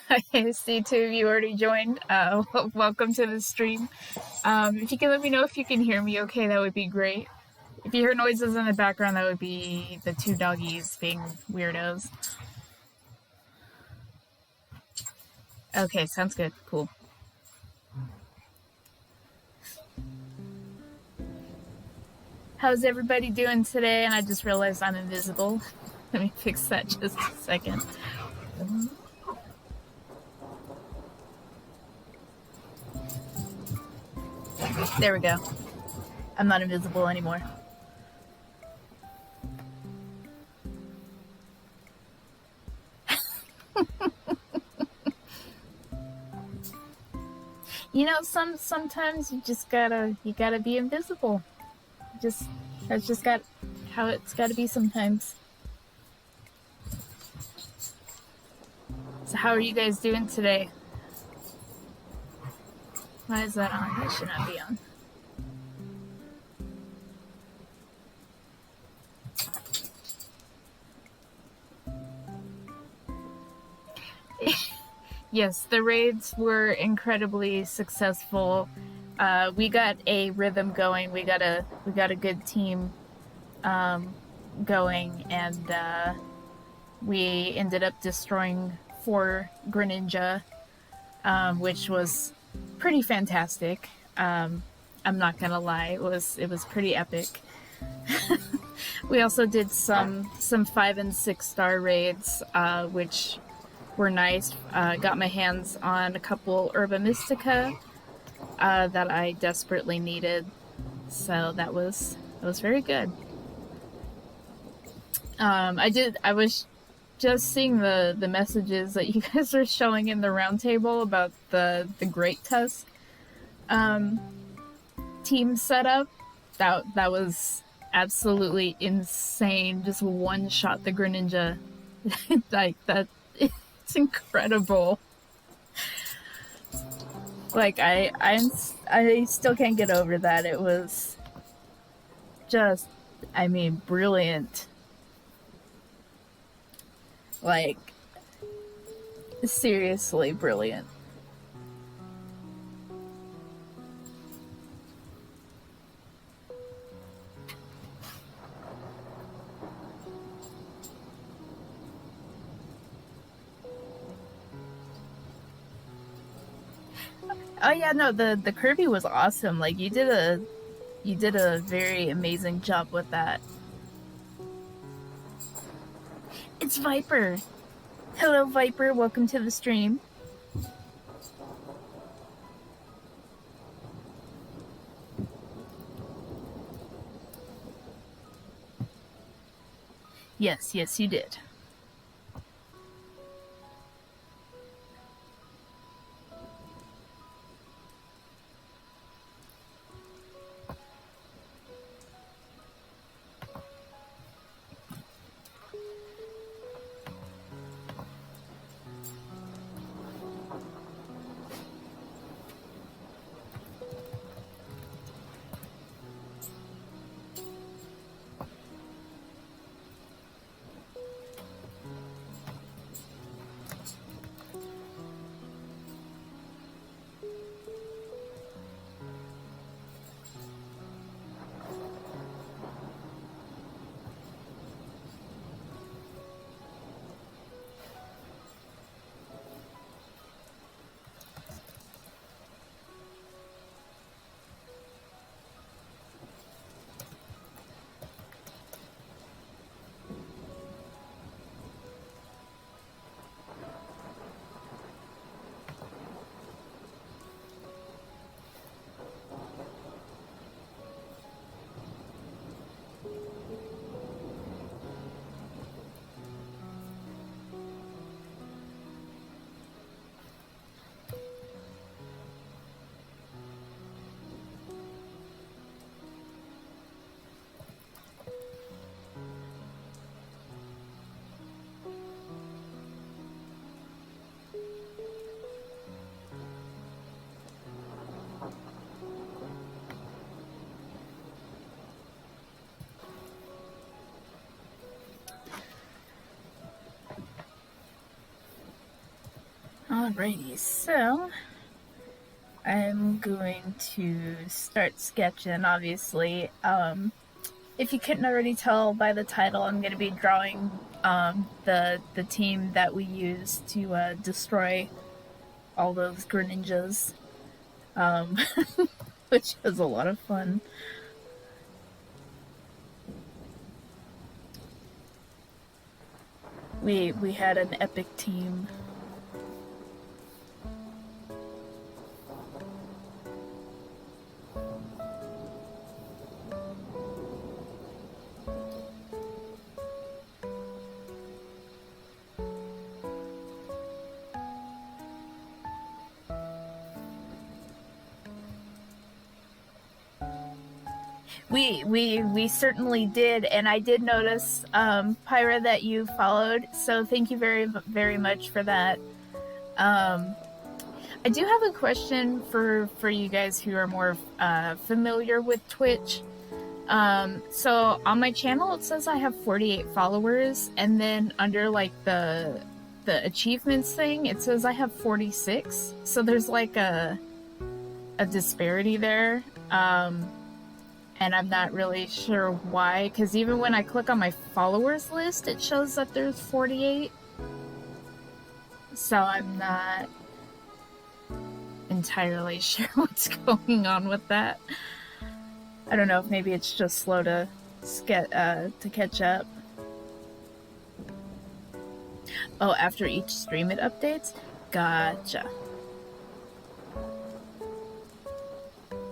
I see two of you already joined. Welcome to the stream. If you can let me know if you can hear me okay, that would be great. If you hear noises in the background, that would be the two doggies being weirdos. Okay, sounds good. Cool. How's everybody doing today? And I just realized I'm invisible. Let me fix that just a second. There we go. I'm not invisible anymore. You know, sometimes you just gotta be invisible. That's just got how it's gotta be sometimes. So how are you guys doing today? Why is that on? That should not be on. Yes, the raids were incredibly successful. We got a rhythm going. We got a good team going, and we ended up destroying 4 Greninja, which was pretty fantastic. I'm not gonna lie, it was pretty epic. We also did some 5 and 6 star raids, which were nice. Got my hands on a couple Herba Mystica that I desperately needed, so that was very good. I was just seeing the messages that you guys are showing in the roundtable about the Great Tusk team setup. That was absolutely insane. Just one shot the Greninja. Like that, it's incredible. Like I still can't get over that. It was just, I mean, brilliant. Like, seriously brilliant. Oh yeah, no, the Kirby was awesome. Like you did a very amazing job with that. It's Viper. Hello Viper, welcome to the stream. Yes, you did. Alrighty, so I'm going to start sketching, obviously. If you couldn't already tell by the title, I'm going to be drawing the team that we use to destroy all those Greninjas, which was a lot of fun. We had an epic team. We certainly did, and I did notice, Pyra, that you followed, so thank you very much for that. I do have a question for you guys who are more familiar with Twitch. So on my channel it says I have 48 followers, and then under like the achievements thing it says I have 46. So there's like a disparity there. And I'm not really sure why, because even when I click on my followers list, it shows that there's 48. So I'm not entirely sure what's going on with that. I don't know if maybe it's just slow to catch up. Oh, after each stream it updates? Gotcha.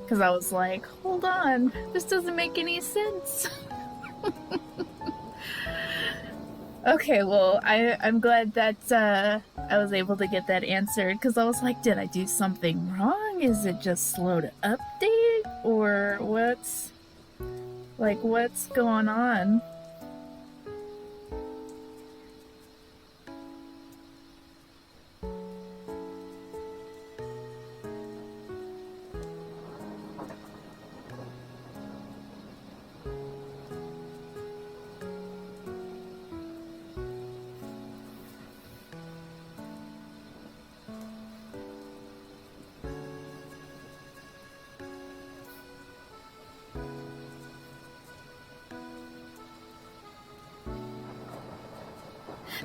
Because I was like, hold on, this doesn't make any sense. Okay, well, I'm glad that I was able to get that answered, because I was like, did I do something wrong? Is it just slow to update? Or what's going on?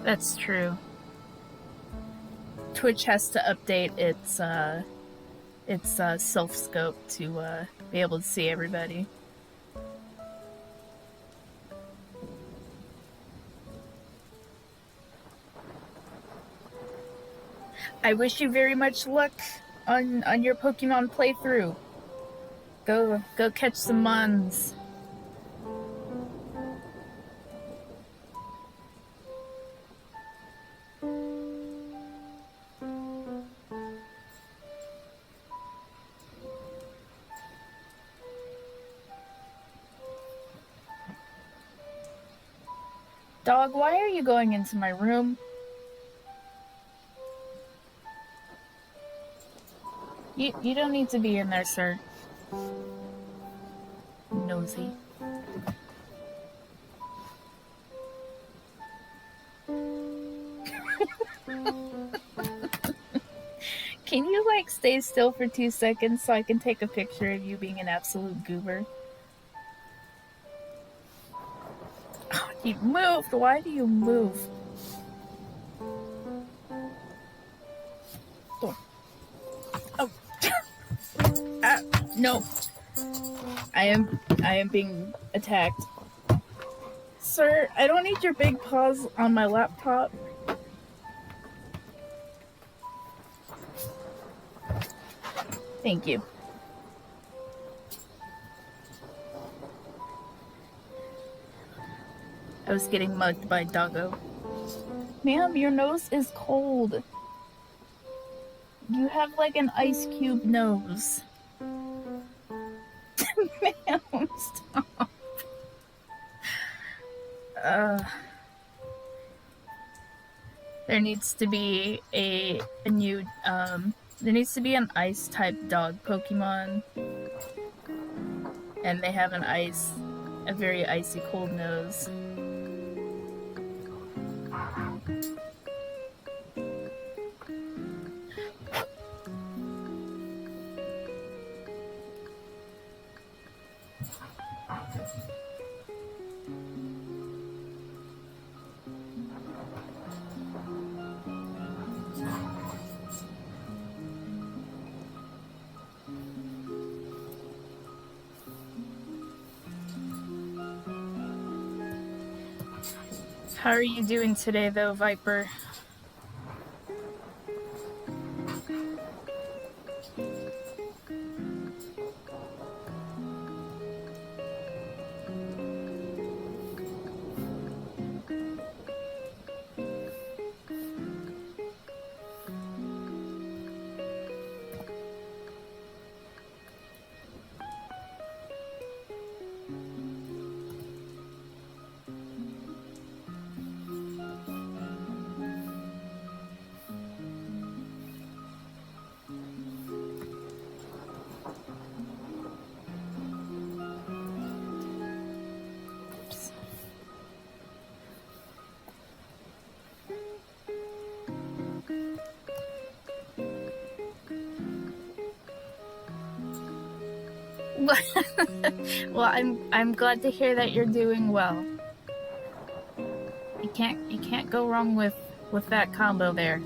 That's true. Twitch has to update its self scope to be able to see everybody. I wish you very much luck on your Pokemon playthrough. Go catch some mons. Dog, why are you going into my room? You don't need to be in there, sir. Nosy. Can you, like, stay still for 2 seconds so I can take a picture of you being an absolute goober? Oh, you moved! Why do you move? Oh. Oh. Ah, no. I am being attacked. Sir, I don't need your big paws on my laptop. Thank you. I was getting mugged by Doggo. Ma'am, your nose is cold. You have like an ice cube nose. Ma'am, stop. There needs to be a new, there needs to be an ice type dog Pokemon. And they have a very icy cold nose. How are you doing today, though, Viper? Well, I'm glad to hear that you're doing well. You can't go wrong with that combo there.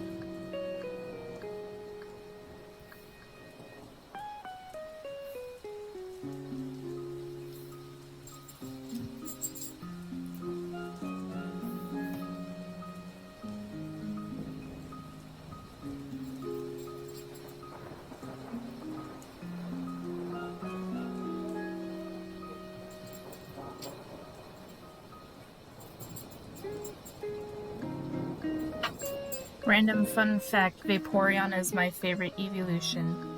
Random fun fact, Vaporeon is my favorite evolution.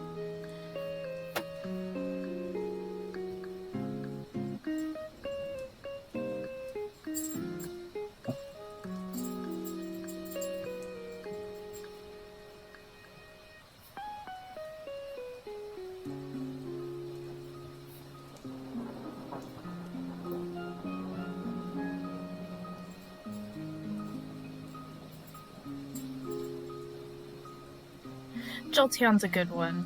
Jolteon's a good one.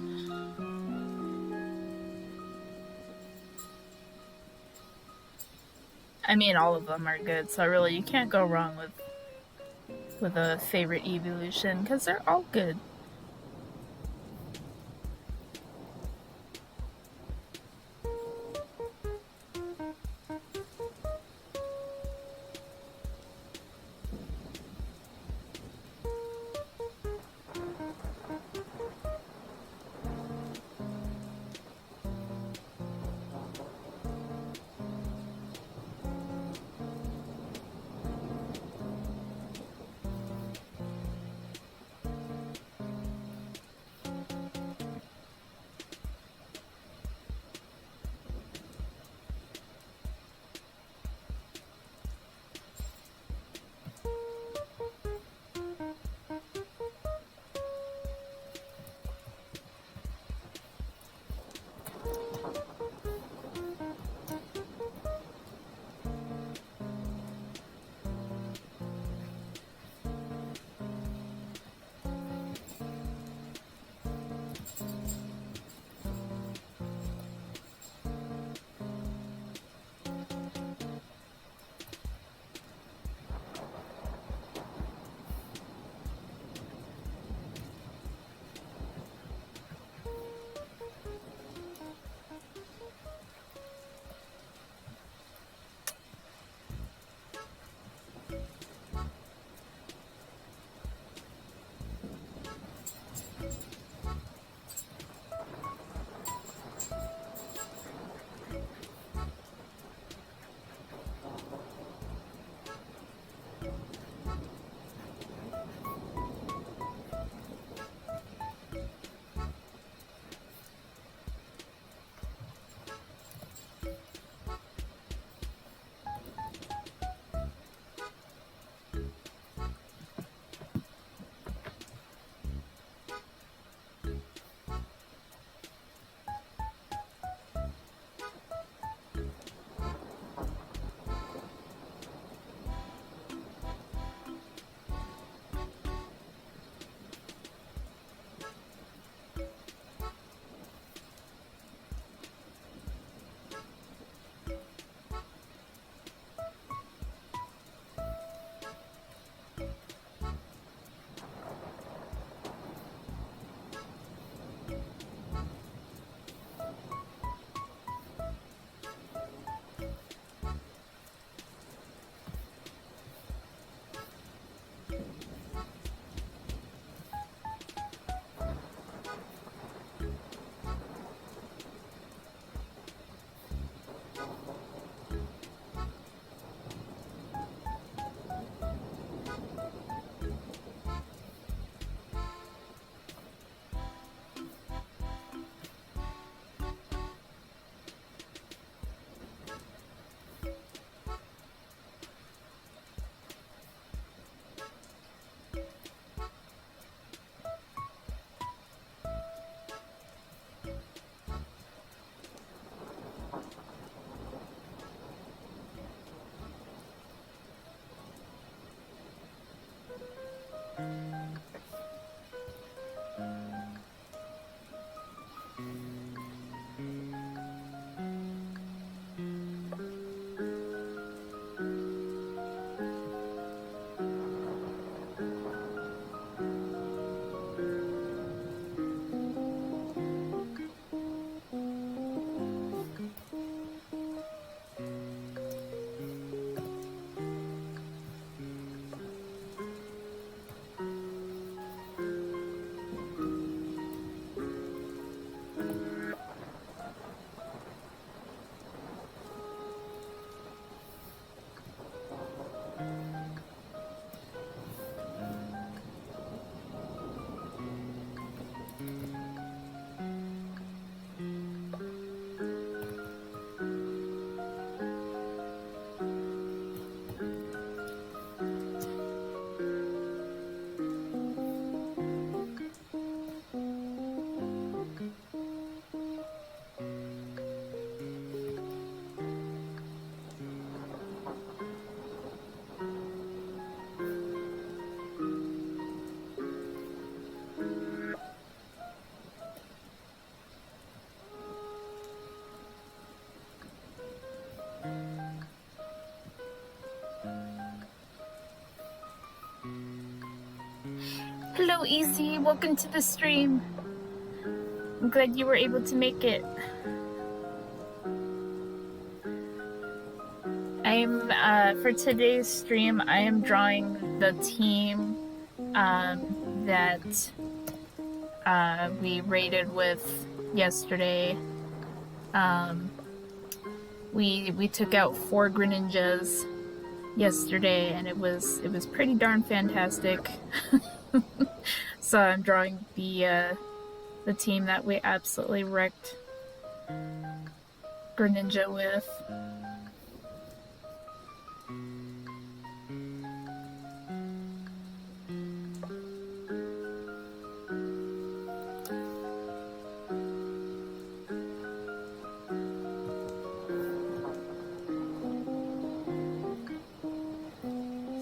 I mean, all of them are good, so really you can't go wrong with a favorite evolution, because they're all good. Hello, Easy. Welcome to the stream. I'm glad you were able to make it. For today's stream, I am drawing the team that we raided with yesterday. We took out 4 Greninjas yesterday, and it was pretty darn fantastic. So I'm drawing the team that we absolutely wrecked Greninja with.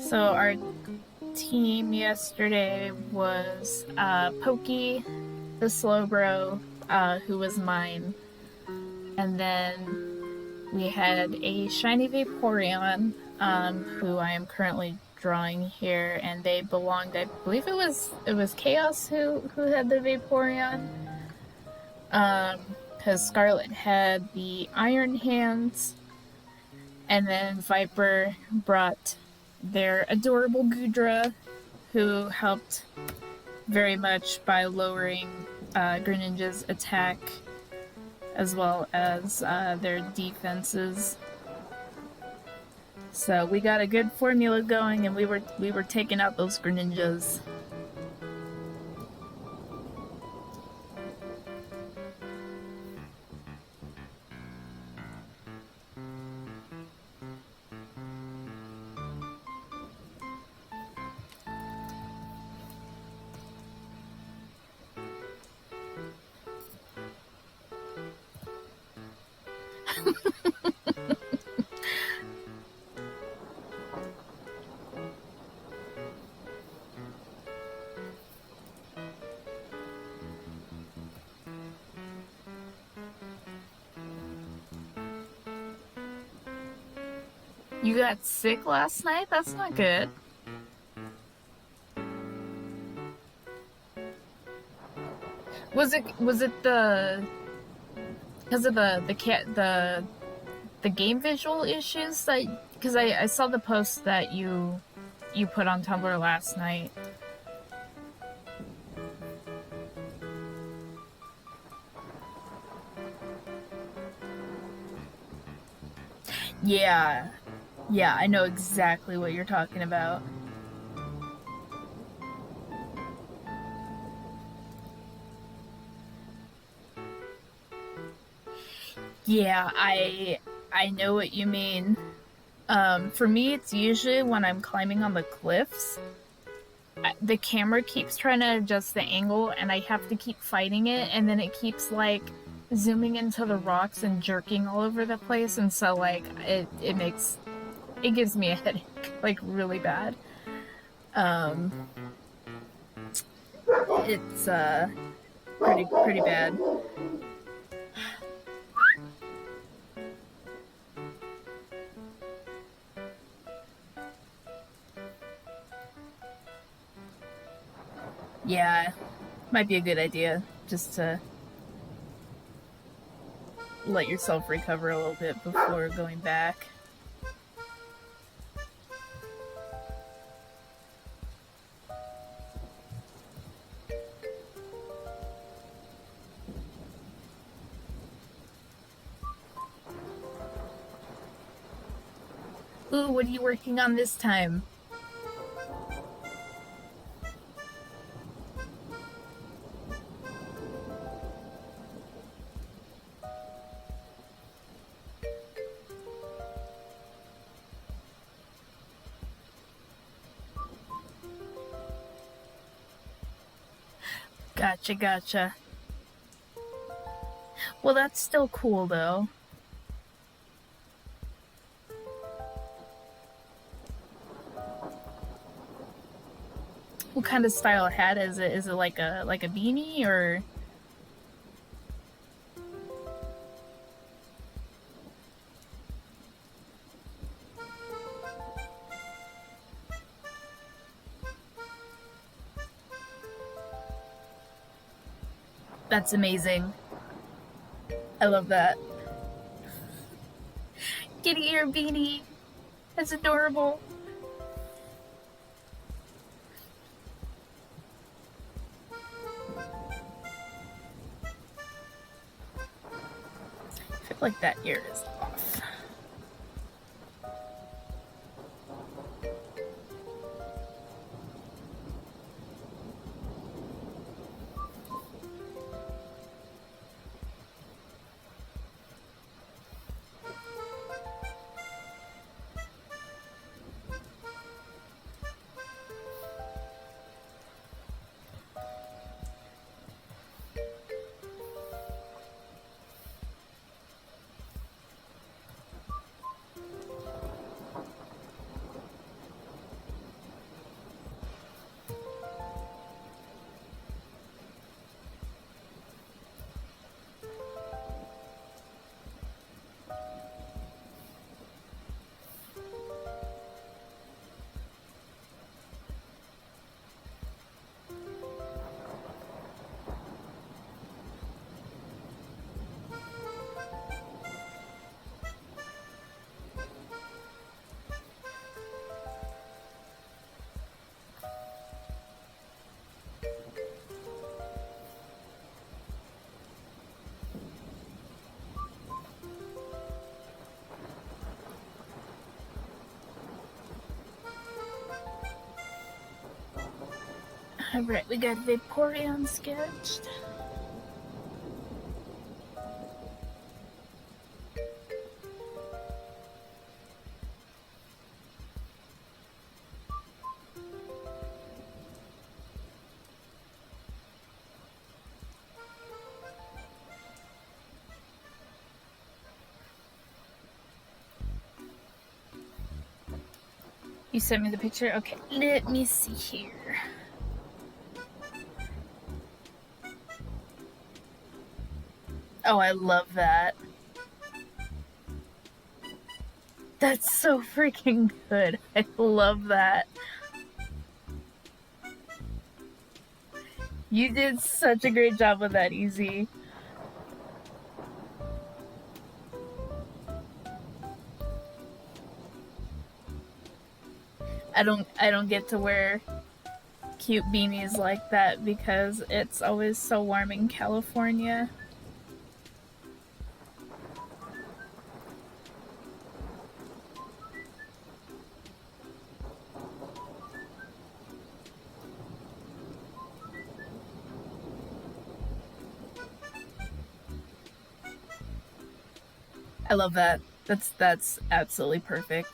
So our team yesterday was Pokey, the Slowbro, who was mine, and then we had a shiny Vaporeon, who I am currently drawing here, and they belonged, I believe it was Chaos who had the Vaporeon, because Scarlet had the Iron Hands, and then Viper brought their adorable Goodra, who helped very much by lowering Greninja's attack as well as their defenses. So we got a good formula going, and we were taking out those Greninjas. You got sick last night? That's not good. Was it the because of the game visual issues that, because I saw the post that you put on Tumblr last night. Yeah, I know exactly what you're talking about. Yeah, I know what you mean. For me, it's usually when I'm climbing on the cliffs. The camera keeps trying to adjust the angle, and I have to keep fighting it, and then it keeps like zooming into the rocks and jerking all over the place, and so like it gives me a headache, like really bad. It's pretty bad. Yeah, might be a good idea just to let yourself recover a little bit before going back. Ooh, what are you working on this time? Gotcha. Well, that's still cool, though. What kind of style hat is it? Is it like a beanie, or? That's amazing. I love that. Kitty ear beanie. That's adorable. I feel like that ear is off. Alright, we got Vaporeon sketched. You sent me the picture? Okay, let me see here. Oh, I love that. That's so freaking good. I love that. You did such a great job with that, Easy. I don't get to wear cute beanies like that because it's always so warm in California. I love that. That's absolutely perfect.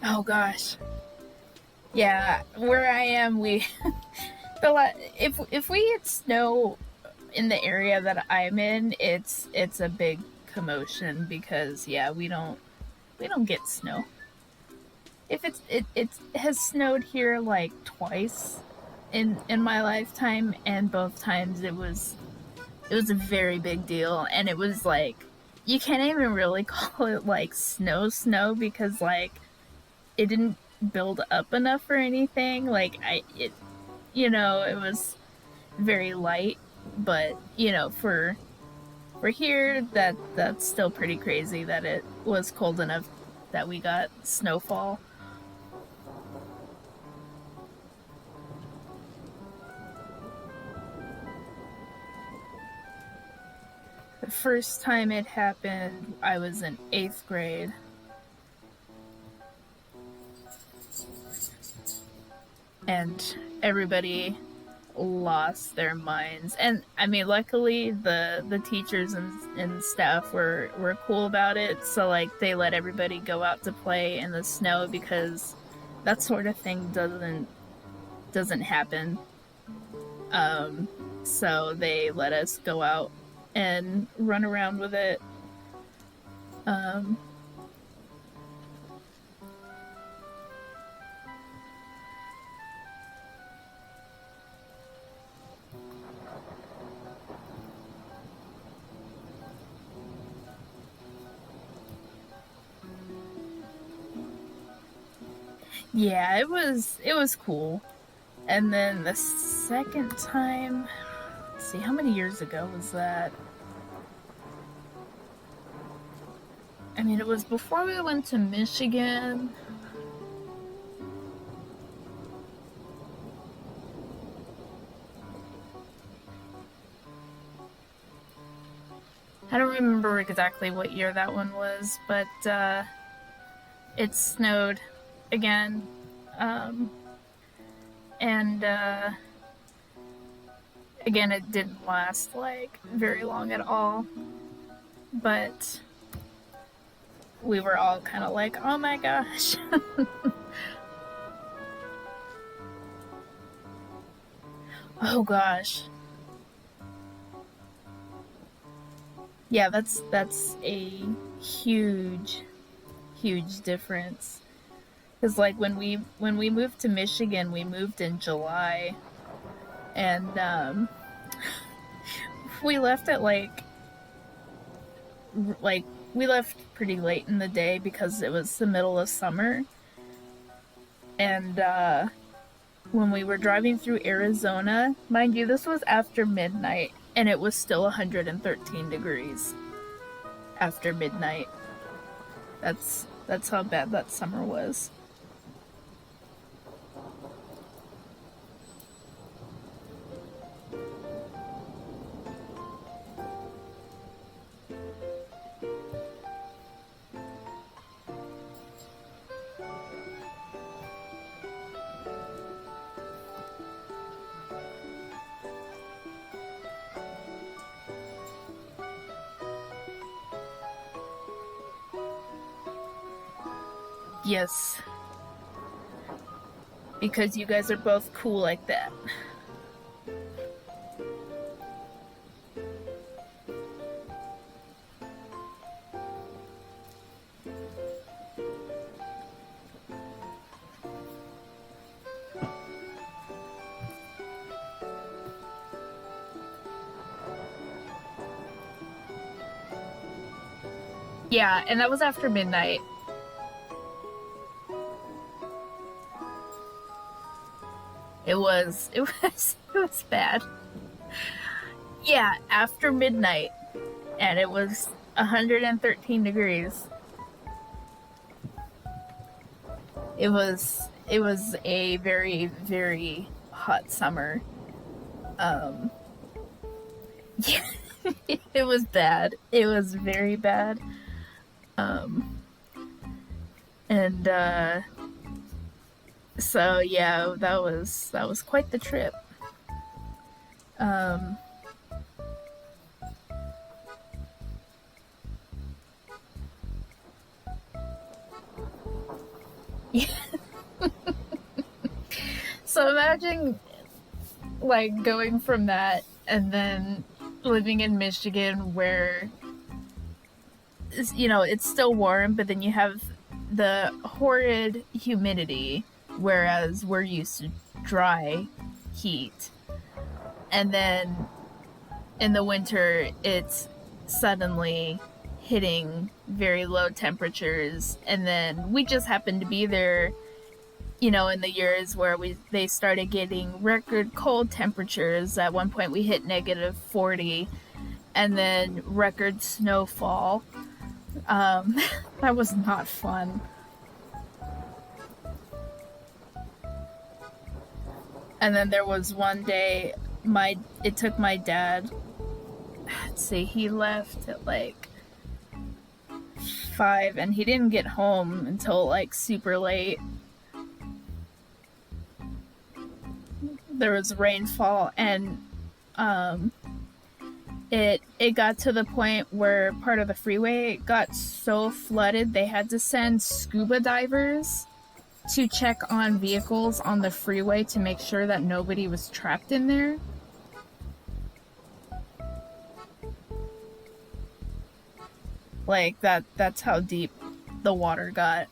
Oh gosh. Yeah, where I am, we if we get snow in the area that I'm in, it's a big commotion because yeah, we don't get snow. If it has snowed here like twice in my lifetime, and both times it was a very big deal, and it was like you can't even really call it like snow because like it didn't build up enough or anything. Like it was very light, but for here that's still pretty crazy that it was cold enough that we got snowfall. The first time it happened, I was in 8th grade, and everybody lost their minds. And I mean, luckily the teachers and staff were cool about it. So like they let everybody go out to play in the snow because that sort of thing doesn't happen. Um, so they let us go out and run around with it. Um, Yeah, it was cool. And then the second time, let's see, how many years ago was that? I mean, it was before we went to Michigan. I don't remember exactly what year that one was, but it snowed again. Um, and again, it didn't last like very long at all. But we were all kind of like, oh my gosh. Oh gosh. Yeah, that's a huge huge difference. Cuz like when we moved to Michigan, we moved in July, and we left at like we left pretty late in the day because it was the middle of summer. And when we were driving through Arizona, mind you, this was after midnight, and it was still 113 degrees after midnight. That's how bad that summer was. Yes, because you guys are both cool like that. Yeah, and that was after midnight. It was bad. Yeah, after midnight, and it was 113 degrees. It was a very very hot summer. Um yeah, it was bad. It was very bad. Um and so yeah, that was quite the trip. Um yeah. So imagine like going from that and then living in Michigan where it's still warm, but then you have the horrid humidity, whereas we're used to dry heat. And then in the winter, it's suddenly hitting very low temperatures. And then we just happened to be there, in the years where they started getting record cold temperatures. At one point, we hit -40, and then record snowfall. Um, that was not fun. And then there was one day, it took my dad. Let's see, he left at like 5, and he didn't get home until like super late. There was rainfall, and um, it got to the point where part of the freeway got so flooded they had to send scuba divers to check on vehicles on the freeway to make sure that nobody was trapped in there. Like that's how deep the water got.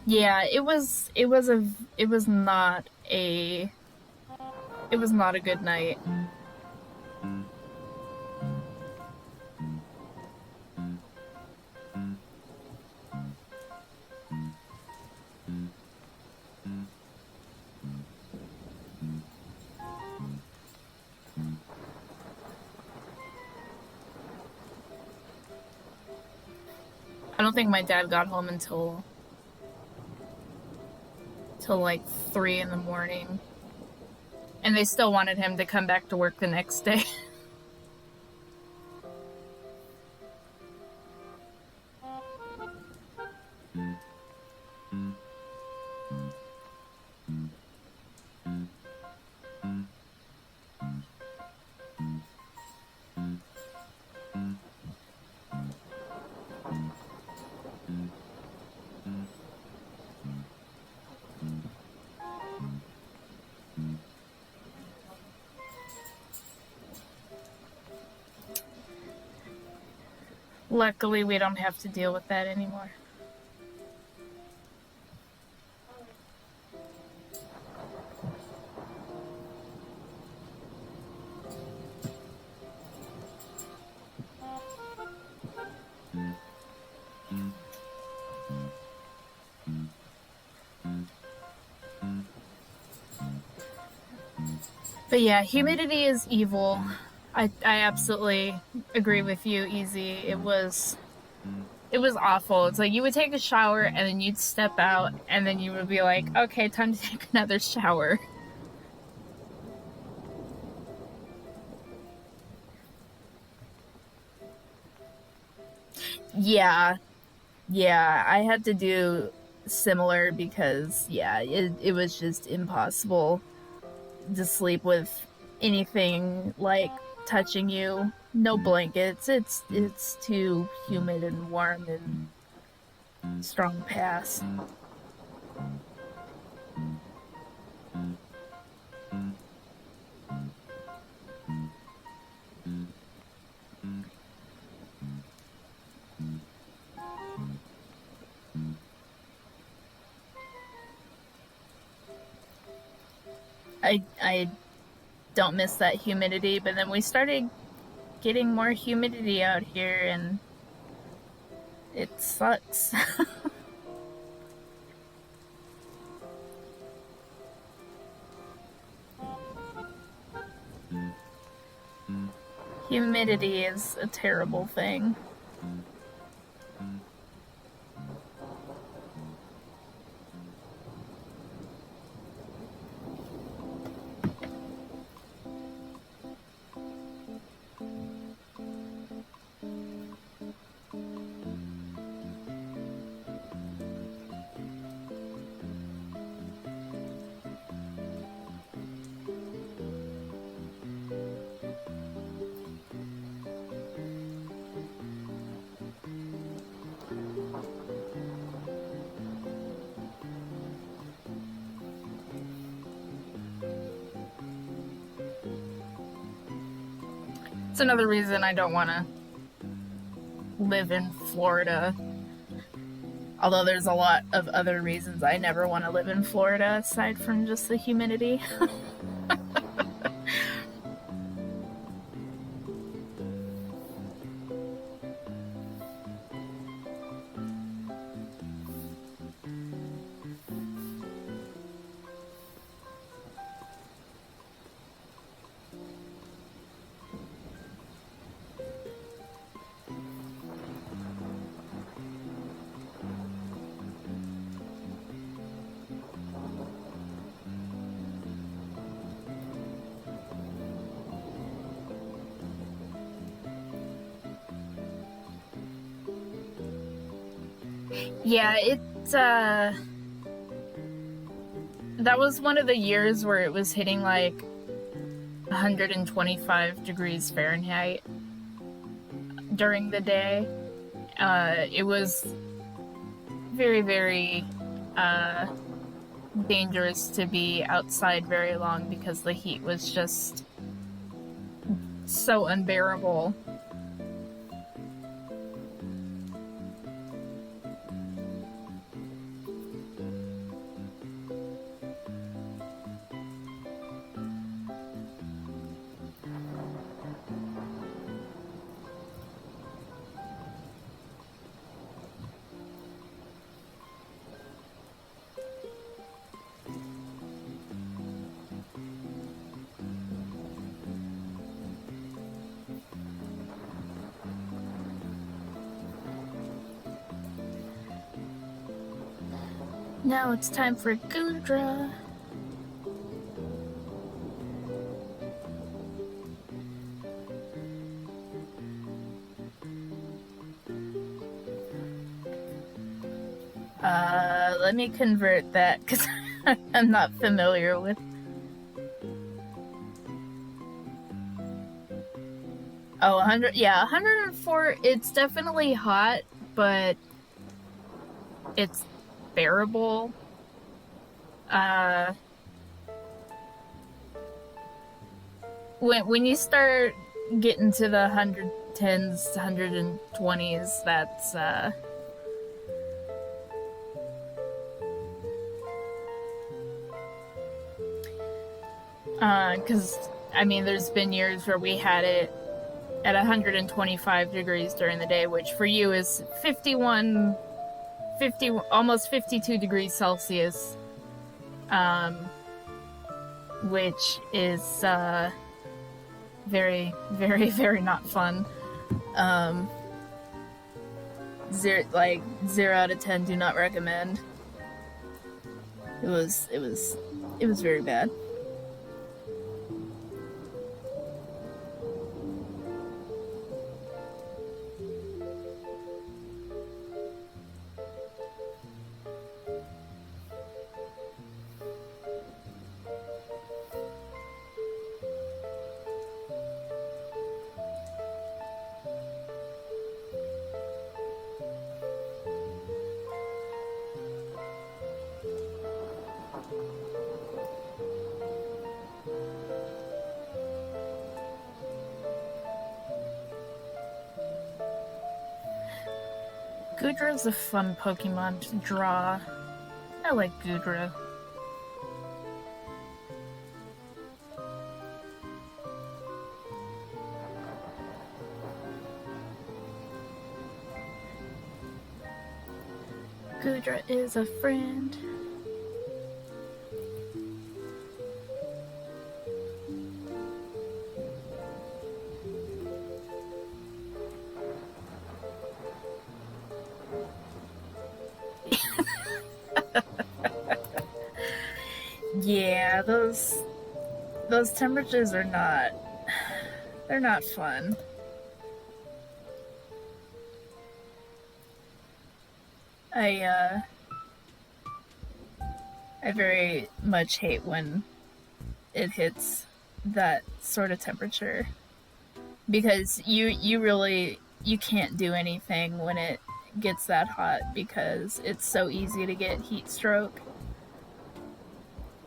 Yeah, it was not a good night. I don't think my dad got home until till like 3 in the morning, and they still wanted him to come back to work the next day. Luckily, we don't have to deal with that anymore. But yeah, humidity is evil. I absolutely agree with you, Easy. It was awful. It's like you would take a shower and then you'd step out and then you would be like, okay, time to take another shower. Yeah, yeah, I had to do similar because yeah, it was just impossible to sleep with anything like touching you. No blankets. It's too humid and warm and strong pass. I don't miss that humidity, but then we started getting more humidity out here and it sucks. Humidity is a terrible thing. It's another reason I don't want to live in Florida. Although there's a lot of other reasons I never want to live in Florida aside from just the humidity. Yeah, that was one of the years where it was hitting like 125 degrees Fahrenheit during the day. It was very, very dangerous to be outside very long because the heat was just so unbearable. Now it's time for Gudra. Let me convert that because I'm not familiar with. Oh, 100. Yeah, 104. It's definitely hot, but it's bearable. Uh, when you start getting to the 110s, 120s, that's because I mean, there's been years where we had it at 125 degrees during the day, which for you is 51, 50, almost 52 degrees Celsius, which is very, very, very not fun. Zero out of 10. Do not recommend. It was very bad. Gudra is a fun Pokemon to draw. I like Gudra. Gudra is a friend. Yeah, those temperatures are not, they're not fun. I I very much hate when it hits that sort of temperature because you really you can't do anything when it gets that hot because it's so easy to get heat stroke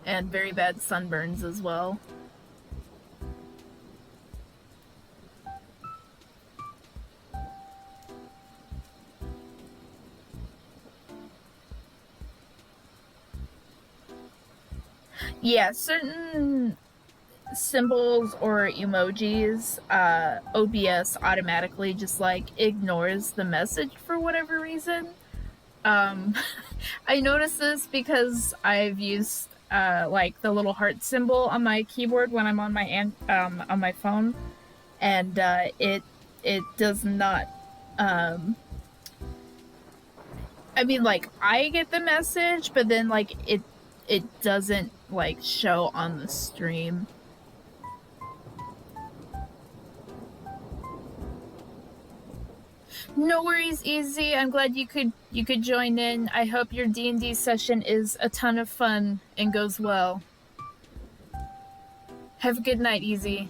and very bad sunburns as well. Yeah, certain symbols or emojis, OBS automatically just like ignores the message for whatever reason. Um, I noticed this because I've used like the little heart symbol on my keyboard when I'm on my phone, and it does not. Um, I mean, like I get the message, but then like it doesn't like show on the stream. No worries, Easy. I'm glad you could join in. I hope your D&D session is a ton of fun and goes well. Have a good night, Easy.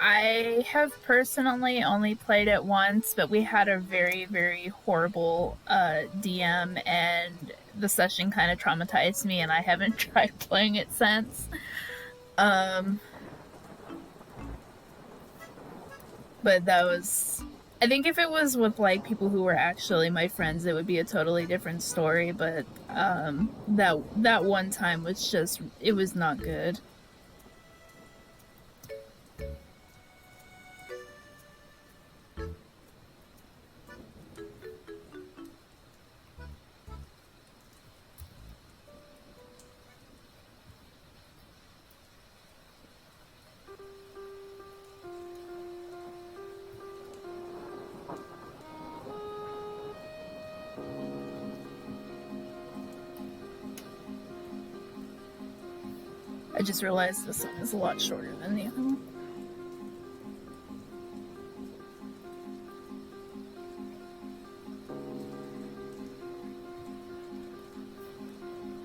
I have personally only played it once, but we had a very, very horrible DM, and the session kind of traumatized me, and I haven't tried playing it since. Um, but that was. I think if it was with like people who were actually my friends, it would be a totally different story. But that one time was just, it was not good. I just realized this one is a lot shorter than the other one.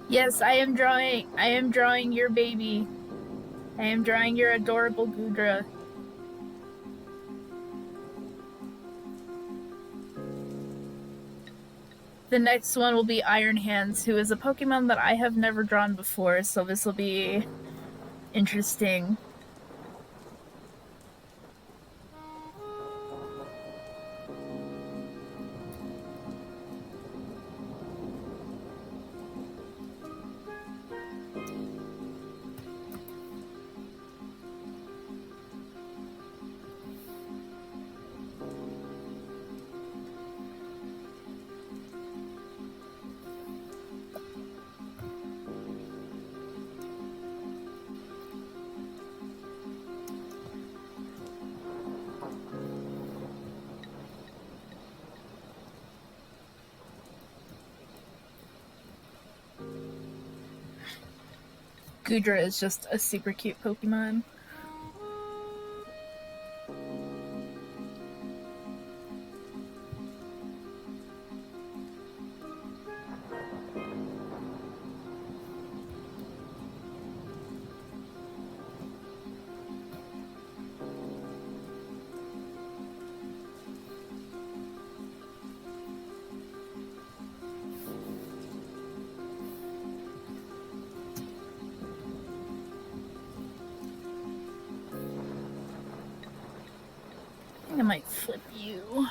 Yes, I am drawing. I am drawing your baby. I am drawing your adorable Gudra. The next one will be Iron Hands, who is a Pokemon that I have never drawn before, so this will be interesting. Gudra is just a super cute Pokemon. I might flip you.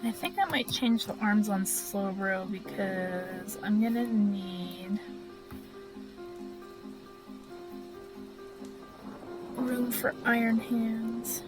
I think I might change the arms on Slowbro because I'm gonna need room for Iron Hands.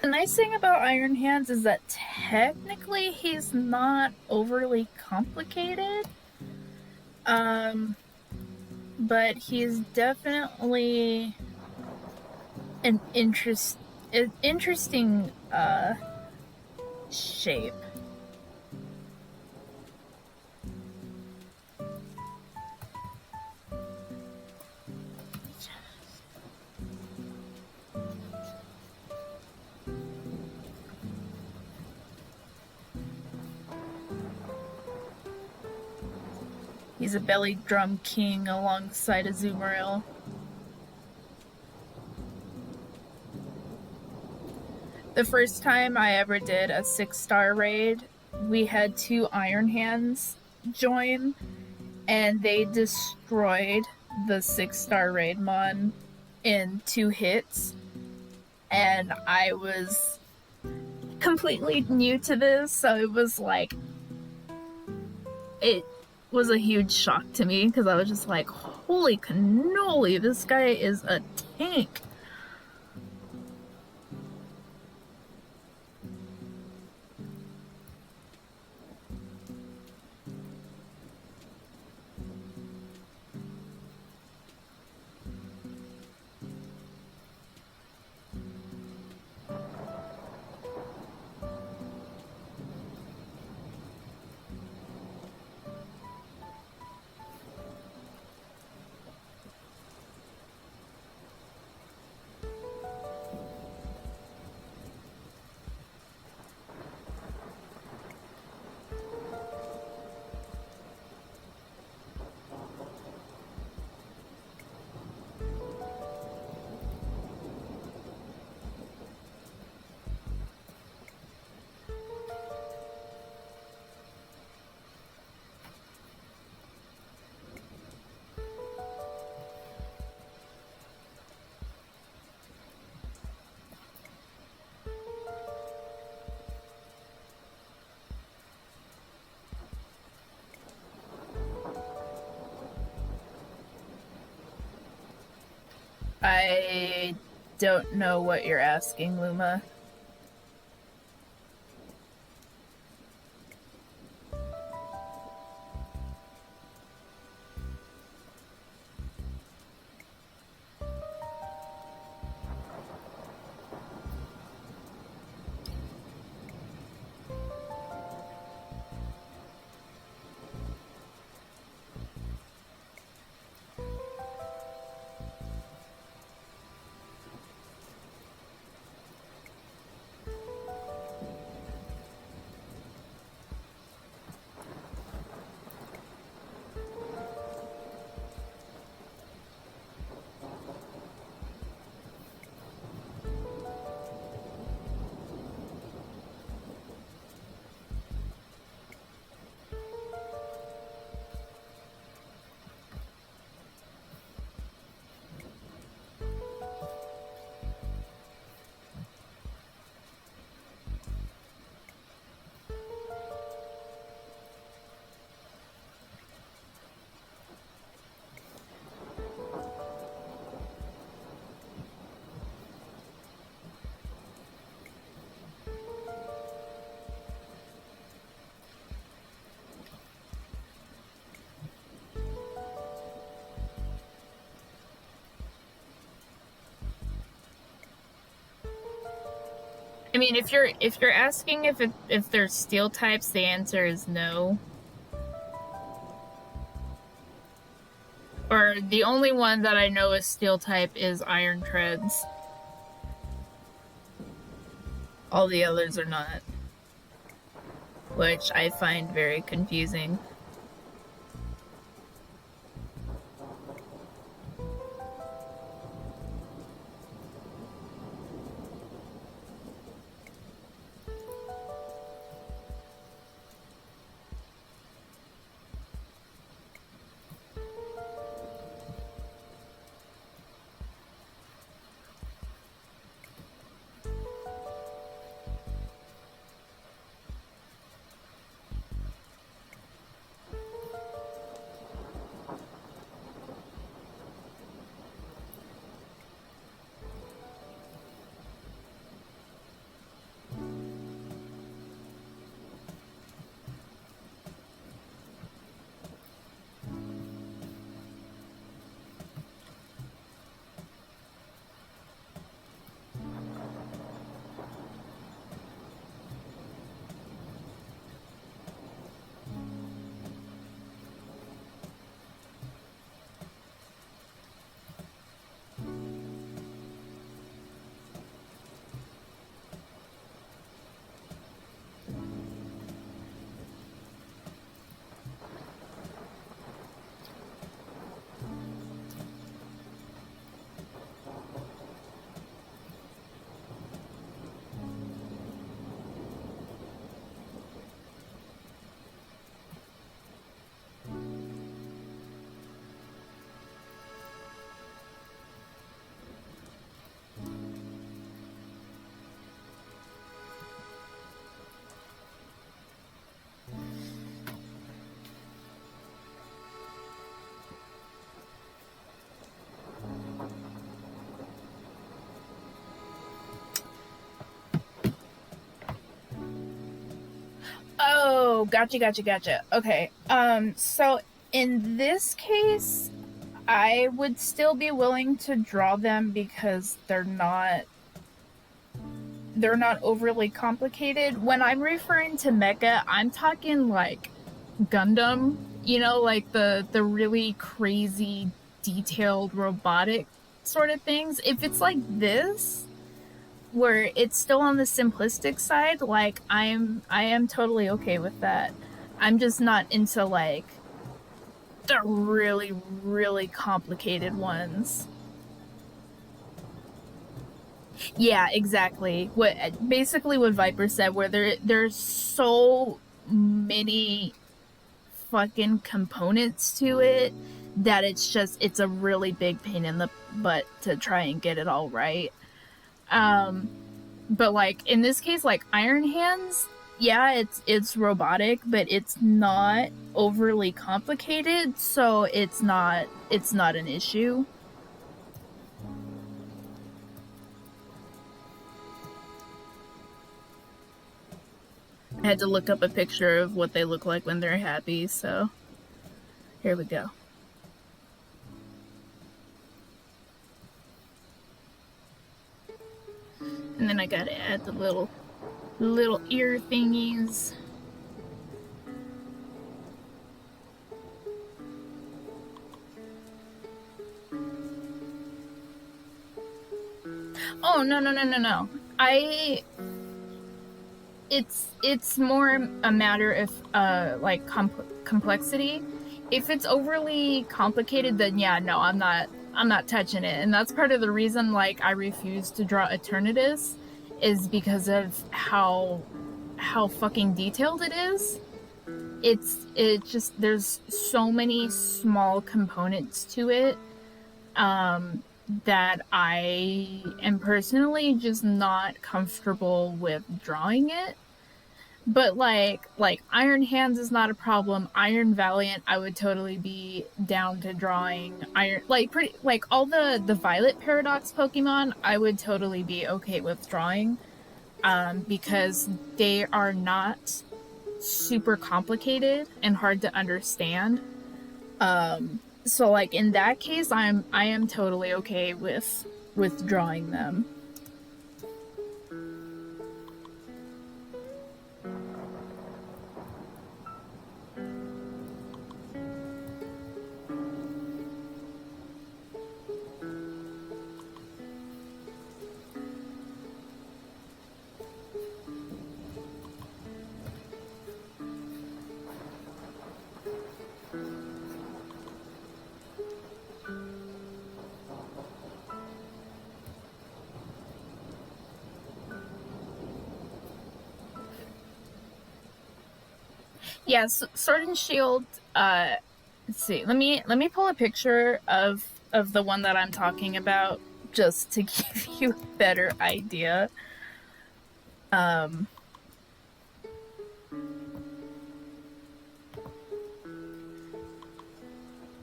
The nice thing about Iron Hands is that technically he's not overly complicated. But he's definitely an interesting shape. He's a belly drum king alongside a Zoomeril. The first time I ever did a 6-star raid, we had 2 Iron Hands join, and they destroyed the 6-star raid mon in 2 hits. And I was completely new to this, so it was like, it was a huge shock to me because I was just like, holy cannoli, this guy is a tank. I don't know what you're asking, Luma. I mean, if you're asking if there's steel types, the answer is no. Or the only one that I know is steel type is Iron Treads. All the others are not, which I find very confusing. Oh, gotcha. Okay. So in this case, I would still be willing to draw them because they're not overly complicated. When I'm referring to mecha, I'm talking like Gundam, like the really crazy detailed robotic sort of things. If it's like this, where it's still on the simplistic side, like I am totally okay with that. I'm just not into like the really really complicated ones. Yeah, exactly. What Viper said, where there's so many fucking components to it that it's a really big pain in the butt to try and get it all right. Um, but like in this case, like Iron Hands, yeah, it's robotic, but it's not overly complicated, so it's not an issue. I had to look up a picture of what they look like when they're happy, so here we go. And then I gotta add the little ear thingies. Oh no. I it's more a matter of like complexity. If it's overly complicated, then yeah, no, I'm not touching it. And that's part of the reason like I refuse to draw Eternatus, is because of how fucking detailed it is. It just there's so many small components to it, that I am personally just not comfortable with drawing it. But like Iron Hands is not a problem. Iron Valiant, I would totally be down to drawing. Iron, like pretty like all the Violet Paradox Pokemon, I would totally be okay with drawing, because they are not super complicated and hard to understand. So like in that case, I am totally okay with drawing them. Yes, Sword and Shield. Let's see. Let me pull a picture of the one that I'm talking about, just to give you a better idea. Um,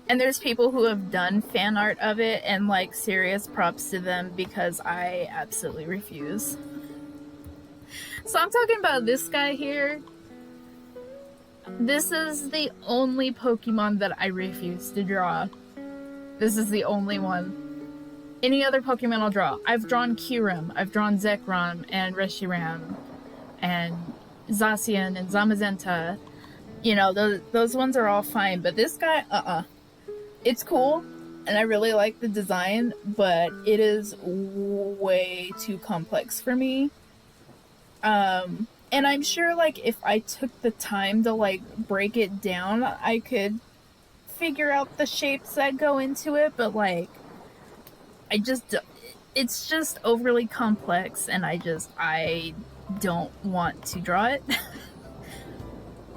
and there's people who have done fan art of it, and like serious props to them, because I absolutely refuse. So I'm talking about this guy here. This is the only Pokemon that I refuse to draw. This is the only one. Any other Pokemon I'll draw. I've drawn Kyurem, I've drawn Zekrom and Reshiram and Zacian and Zamazenta. Those ones are all fine, but this guy, It's cool, and I really like the design, but it is way too complex for me. And I'm sure, like, if I took the time to, like, break it down, I could figure out the shapes that go into it, but, like, I just, it's just overly complex, and I don't want to draw it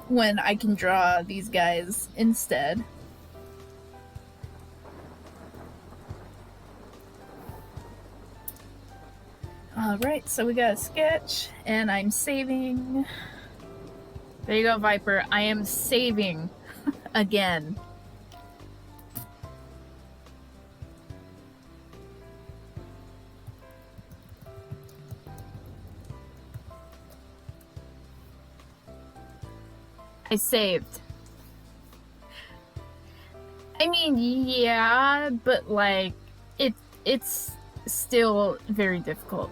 when I can draw these guys instead. Alright, so we got a sketch, and I'm saving. There you go, Viper. I am saving again. I saved. I mean, yeah, but like it's still very difficult.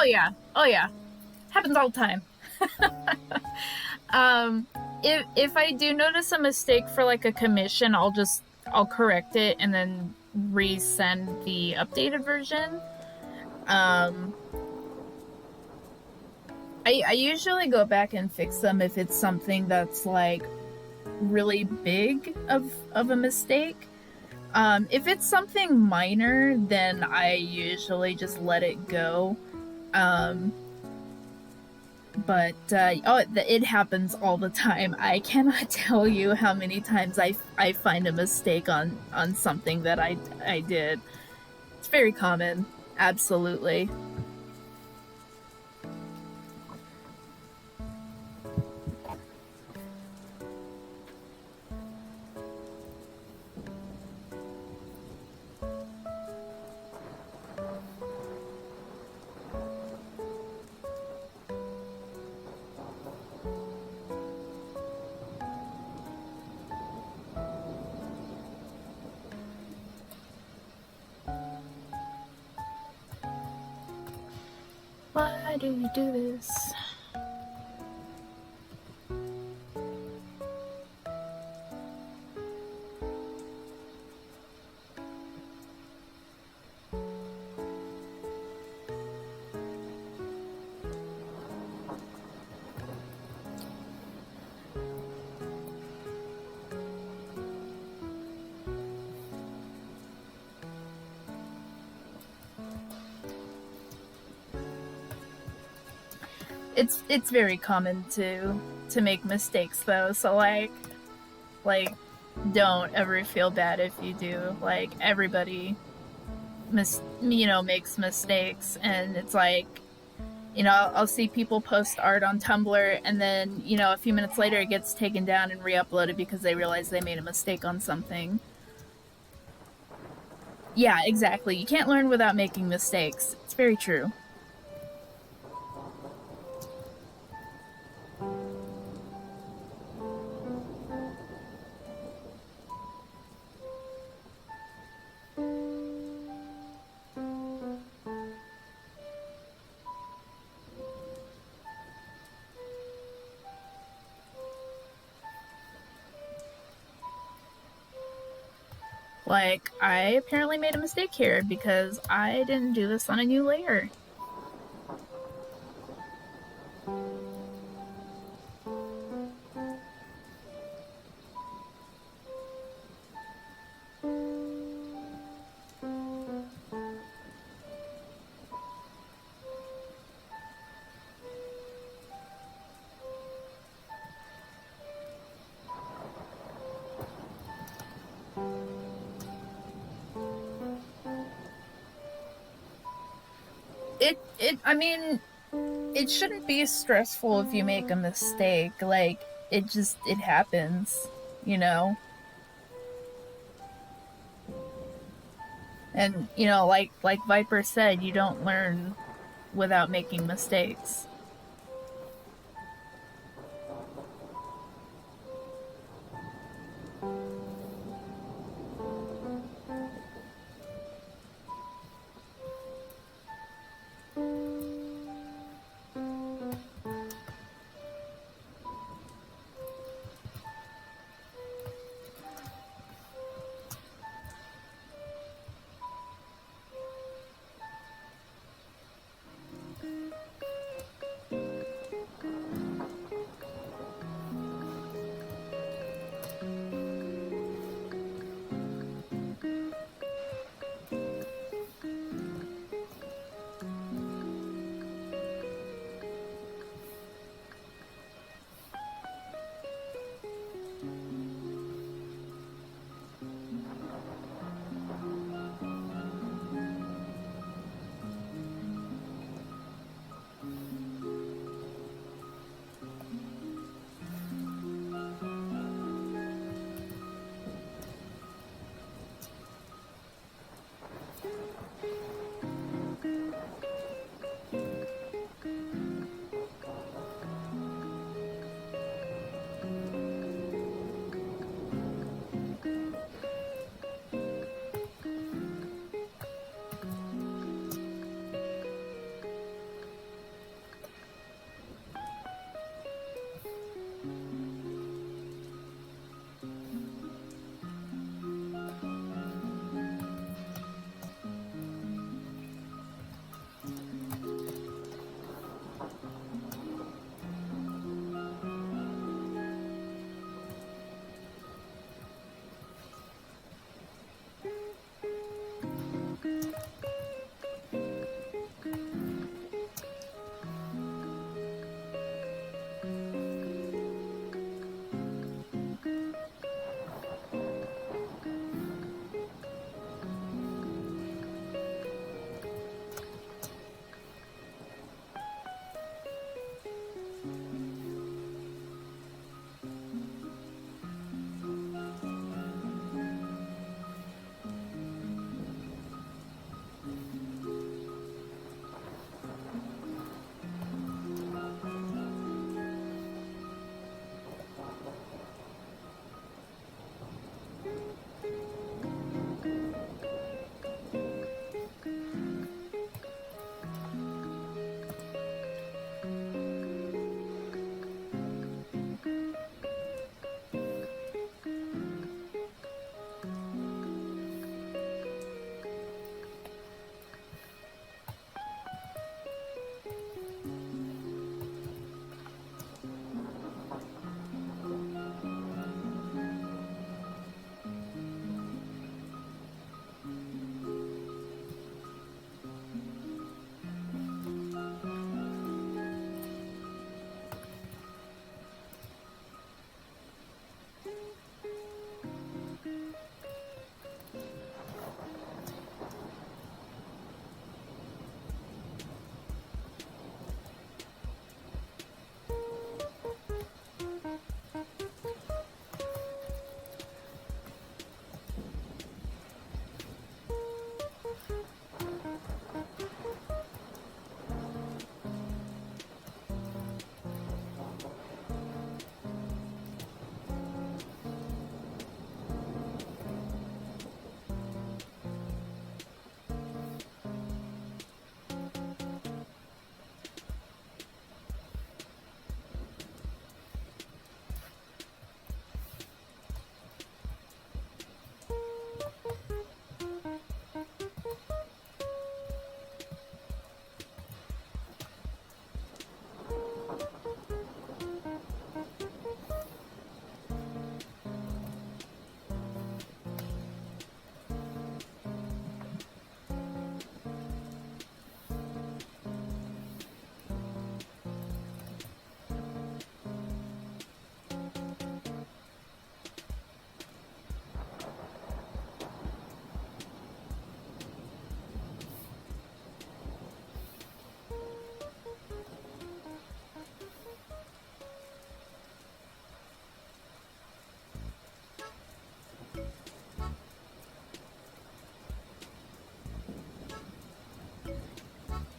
Oh yeah. Oh yeah. Happens all the time. Um, if I do notice a mistake for like a commission, I'll correct it and then resend the updated version. Um, I usually go back and fix them if it's something that's like really big of a mistake. If it's something minor, then I usually just let it go. Um, but it happens all the time. I cannot tell you how many times I find a mistake on something that I did. It's very common. Absolutely. Why do you do this? It's very common to make mistakes though. So like don't ever feel bad if you do. Like everybody makes mistakes, and it's like I'll see people post art on Tumblr, and then a few minutes later it gets taken down and re-uploaded because they realize they made a mistake on something. Yeah, exactly. You can't learn without making mistakes. It's very true. Like, I apparently made a mistake here because I didn't do this on a new layer. I mean, it shouldn't be stressful if you make a mistake. Like, it happens, you know? And, like Viper said, you don't learn without making mistakes.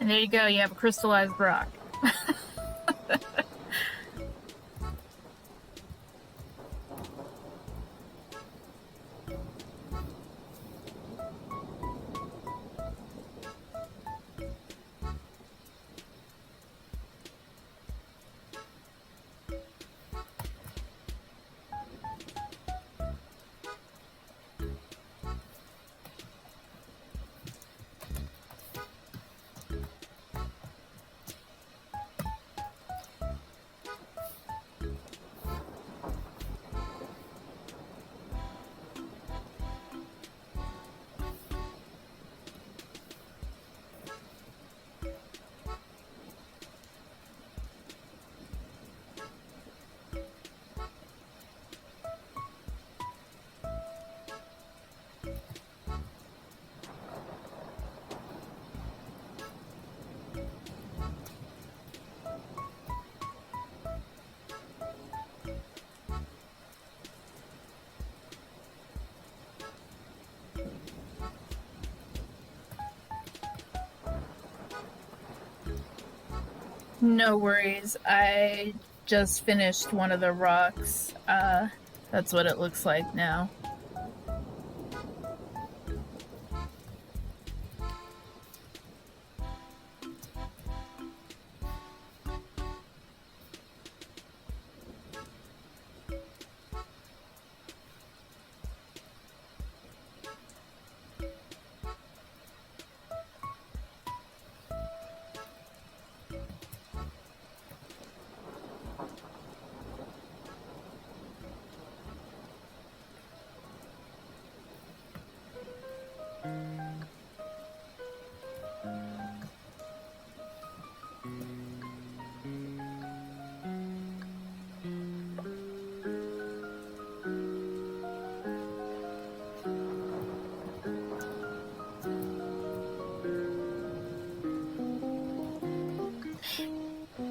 And there you go, you have a crystallized rock. No worries. I just finished one of the rocks. That's what it looks like now.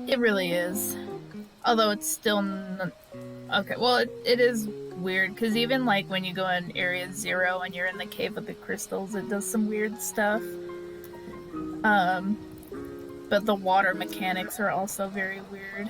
It really is. Although it's still okay. Well, it is weird because even like when you go in Area Zero and you're in the cave with the crystals, it does some weird stuff. Um, but the water mechanics are also very weird.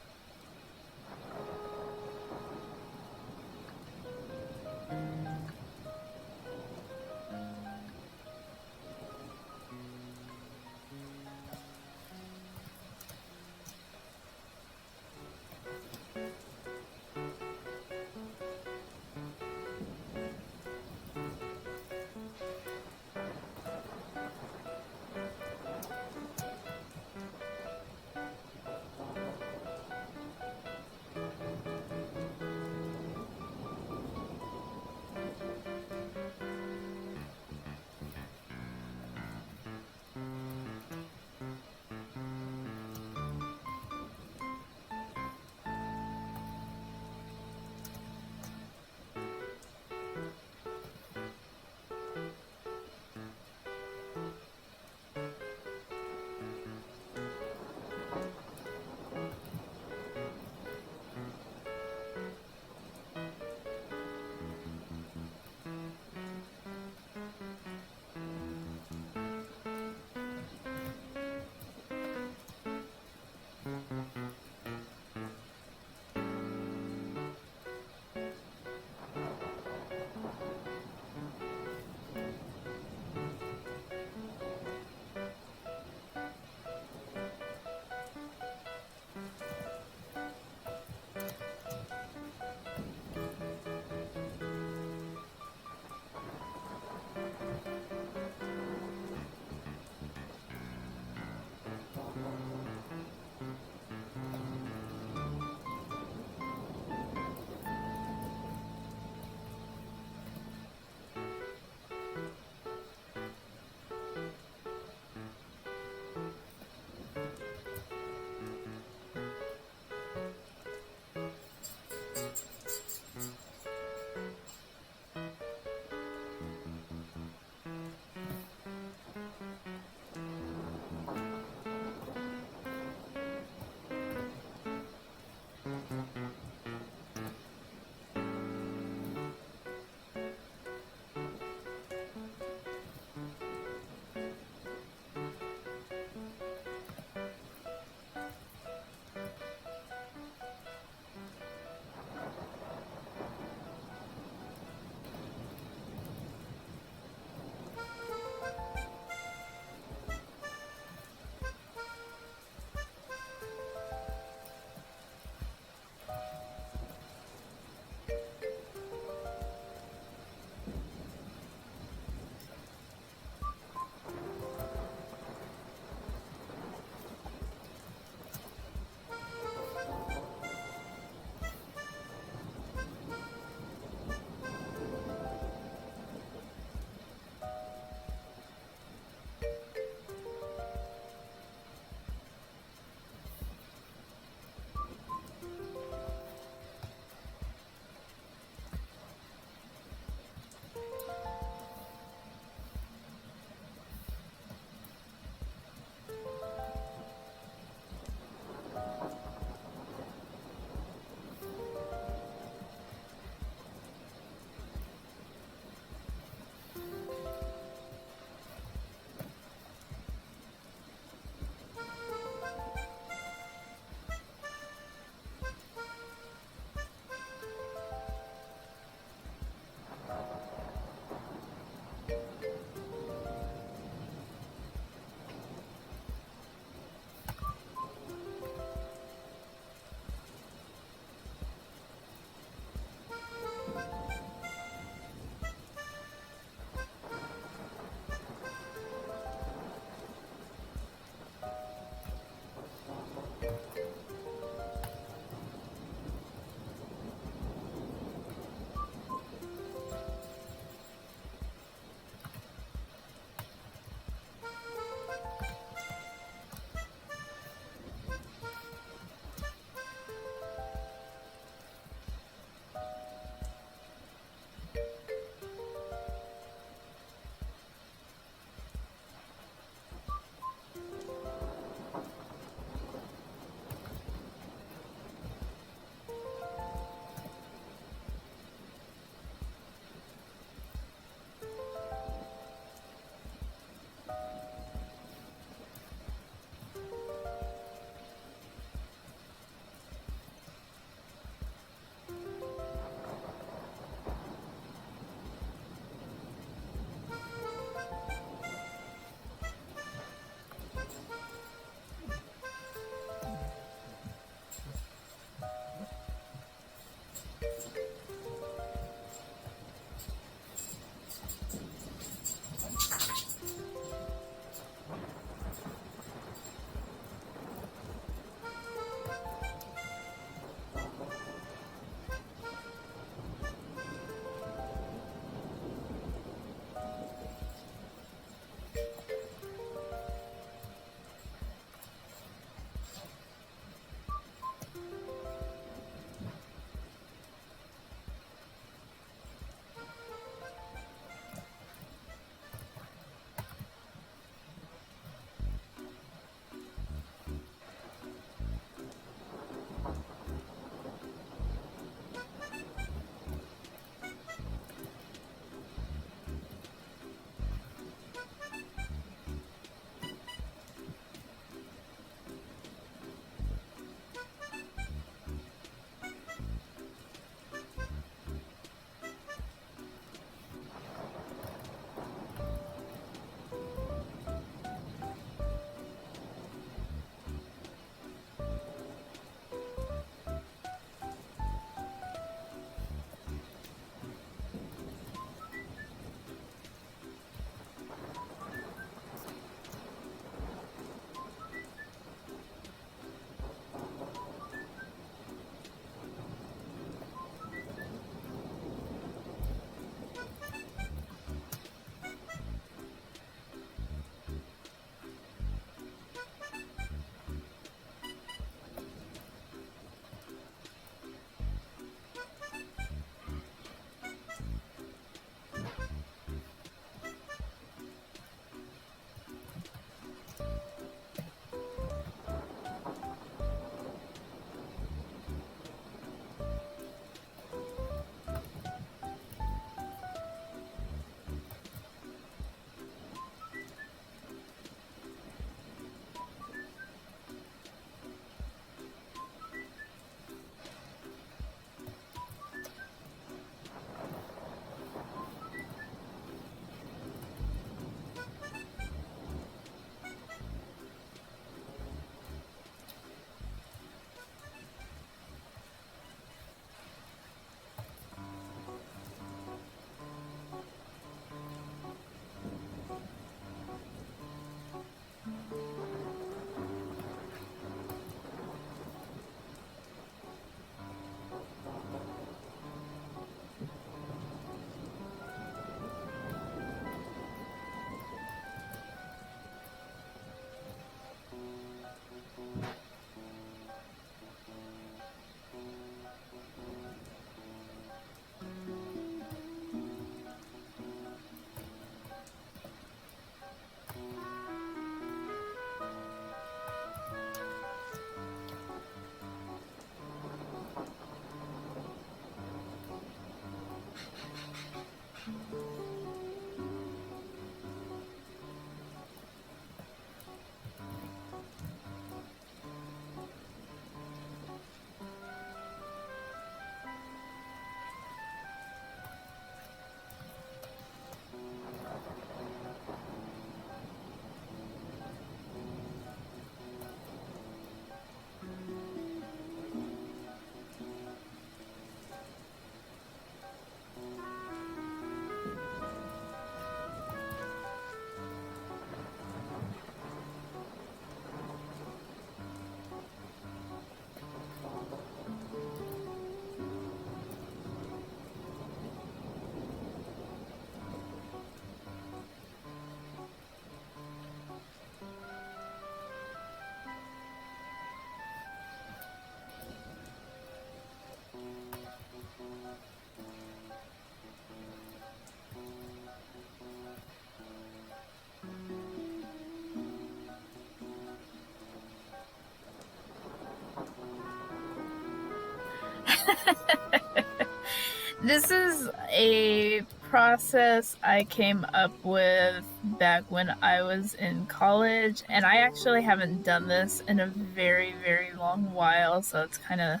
This is a process I came up with back when I was in college, and I actually haven't done this in a very, very long while, so it's kind of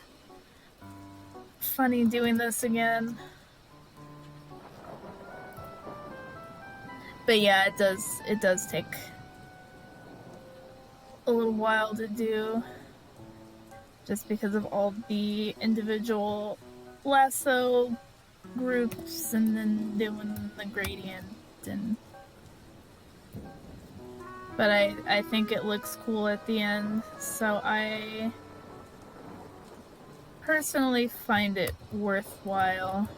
funny doing this again. But yeah, it does take a little while to do just because of all the individual lasso groups and then doing the gradient and but I think it looks cool at the end, so I personally find it worthwhile.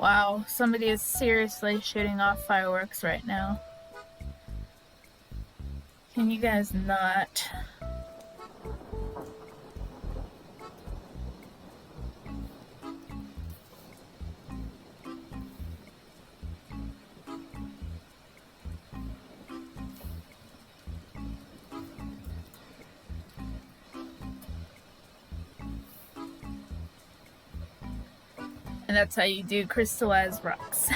Wow, somebody is seriously shooting off fireworks right now. Can you guys not? And that's how you do crystallized rocks.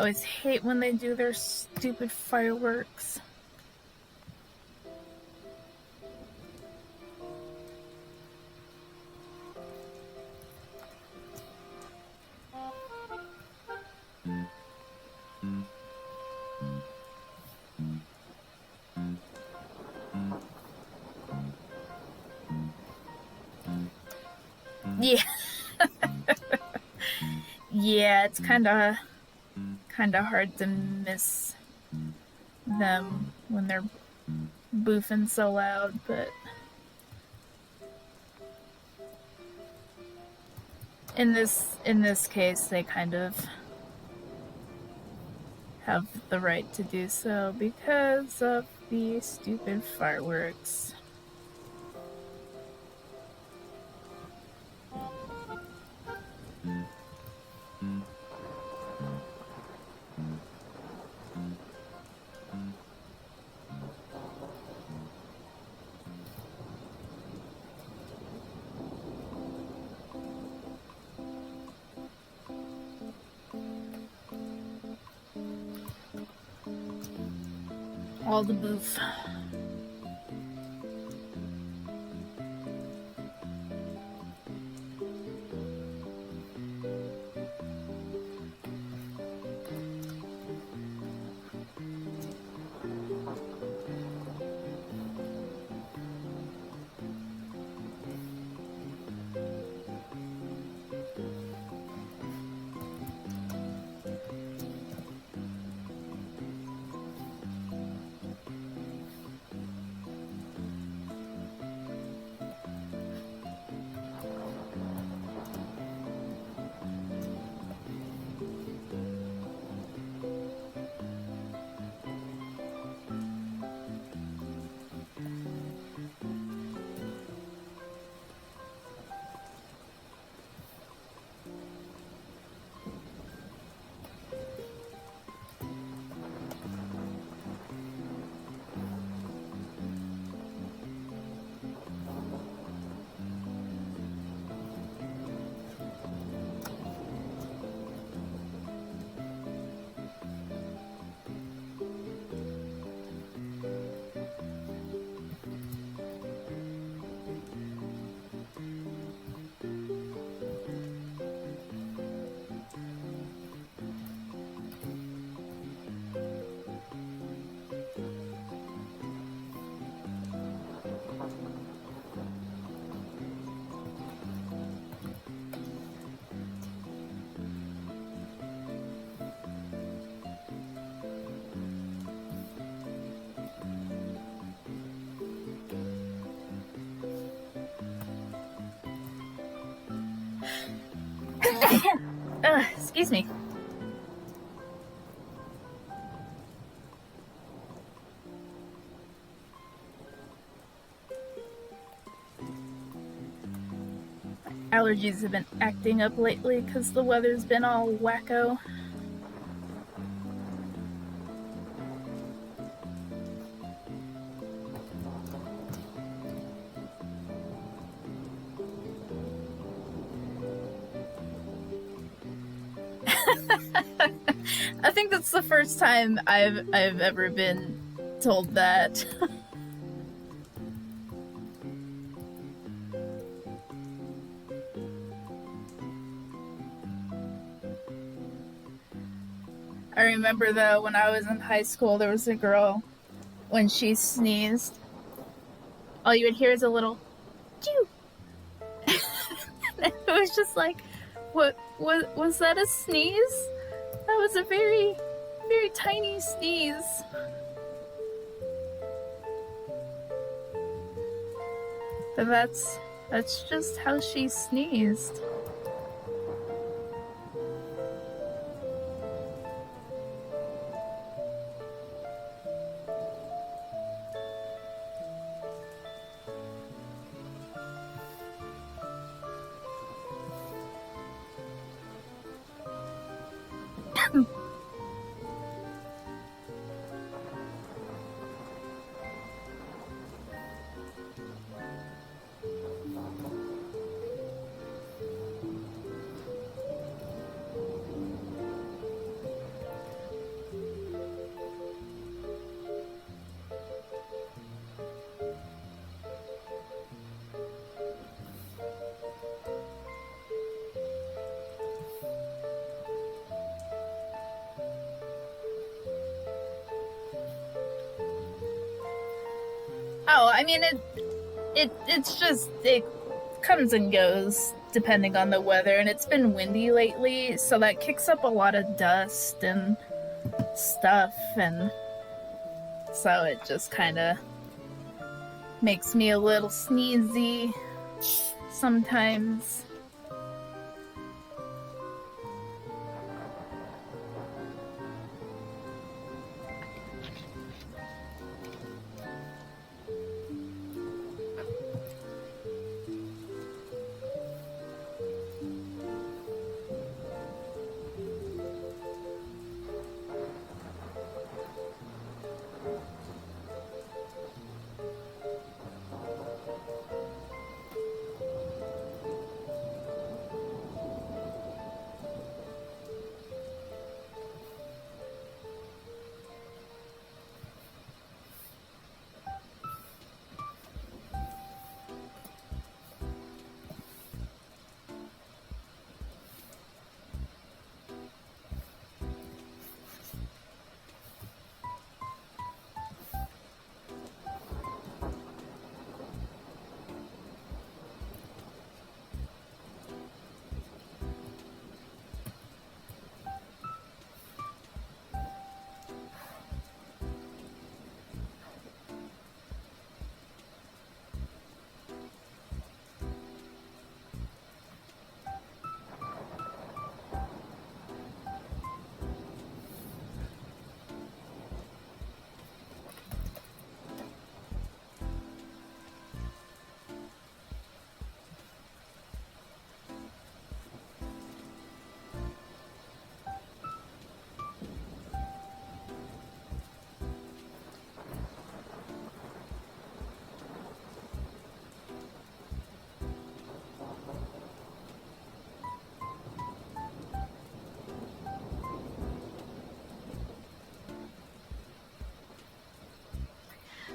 always hate when they do their stupid fireworks. Yeah. Yeah, it's kind of hard to miss them when they're boofing so loud, but in this case they kind of have the right to do so because of the stupid fireworks. All the boof. Excuse me. Allergies have been acting up lately because the weather's been all wacko. I think that's the first time I've ever been told that. I remember though when I was in high school there was a girl, when she sneezed, all you would hear is a little chew. It was just like, what was that, a sneeze? That was a very tiny sneeze. But that's just how she sneezed. I mean it's just it comes and goes depending on the weather, and it's been windy lately, so that kicks up a lot of dust and stuff, and so it just kind of makes me a little sneezy sometimes.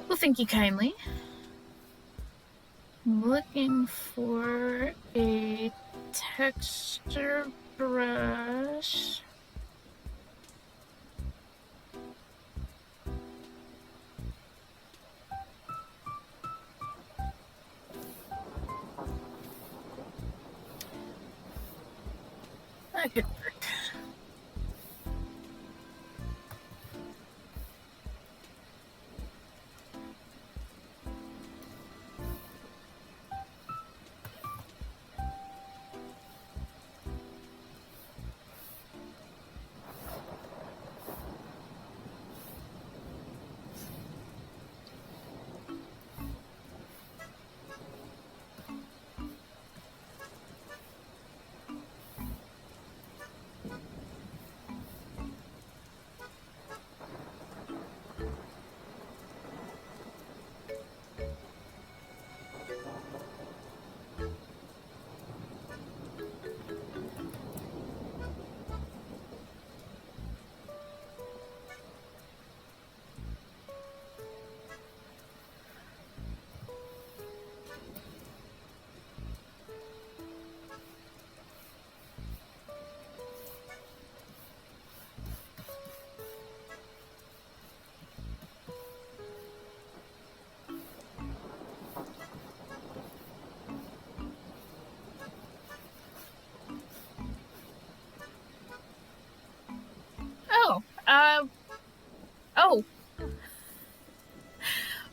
Well, thank you kindly. I'm looking for a texture brush. That could work. Oh, oh.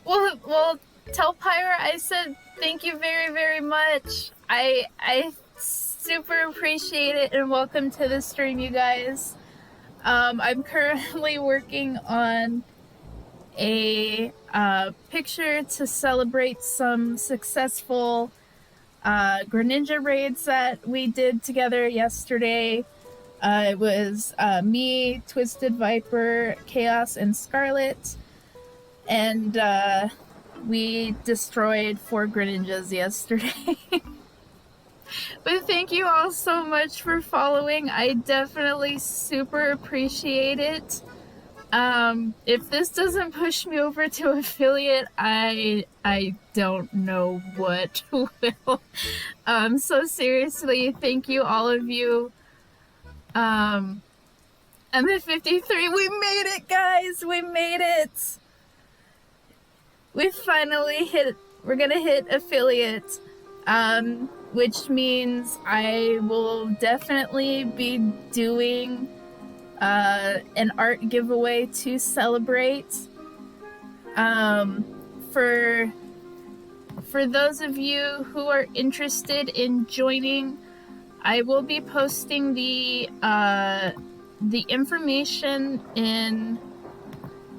Well, tell Pyra I said thank you very, very much. I super appreciate it, and welcome to the stream, you guys. I'm currently working on a picture to celebrate some successful Greninja raids that we did together yesterday. It was me, Twisted Viper, Chaos, and Scarlet. And we destroyed 4 Greninjas yesterday. But thank you all so much for following. I definitely super appreciate it. If this doesn't push me over to affiliate, I don't know what will. So seriously, thank you all of you. I'm at 53. We made it, guys. We made it. we finally hit, we're gonna hit affiliate, which means I will definitely be doing an art giveaway to celebrate. For those of you who are interested in joining, I will be posting the information in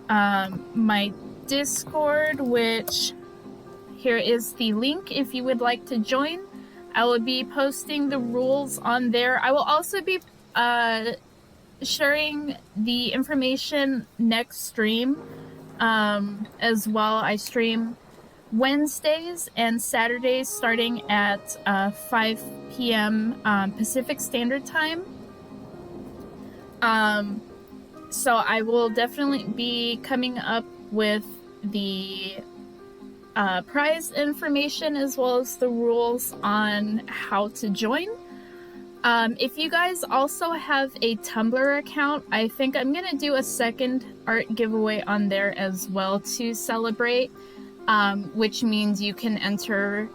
my Discord, which here is the link if you would like to join. I will be posting the rules on there. I will also be sharing the information next stream as well. I stream Wednesdays and Saturdays starting at 5 p.m. Pacific Standard Time. So I will definitely be coming up with the prize information as well as the rules on how to join. If you guys also have a Tumblr account, I think I'm gonna do a second art giveaway on there as well to celebrate, which means you can enter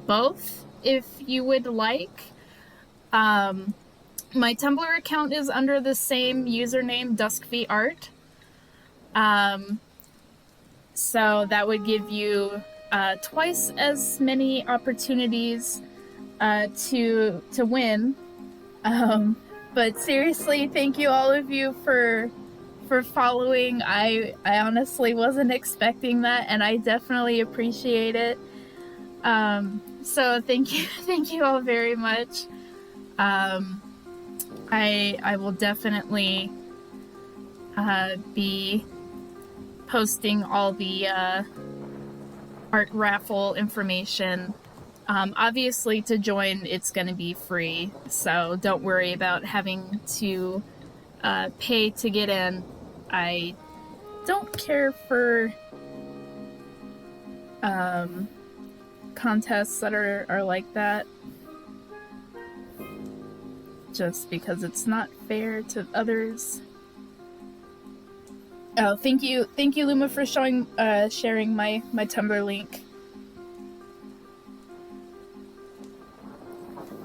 both if you would like. My Tumblr account is under the same username, DuskVArt. So that would give you twice as many opportunities to win. But seriously, thank you all of you for following. I honestly wasn't expecting that, and I definitely appreciate it. So thank you all very much. I will definitely be posting all the art raffle information. Obviously, to join, it's going to be free, so don't worry about having to pay to get in. I don't care for contests that are like that, just because it's not fair to others. Oh, thank you, Luma, for sharing my Tumblr link.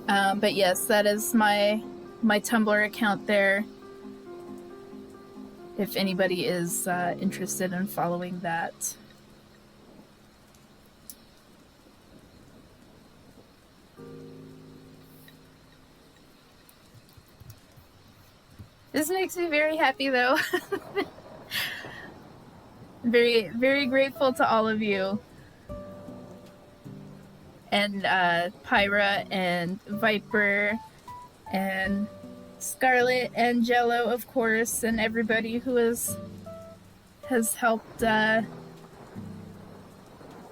But yes, that is my Tumblr account there, if anybody is interested in following that. This makes me very happy, though. Very, very grateful to all of you. And Pyra and Viper and Scarlet and Jello, of course, and everybody who has helped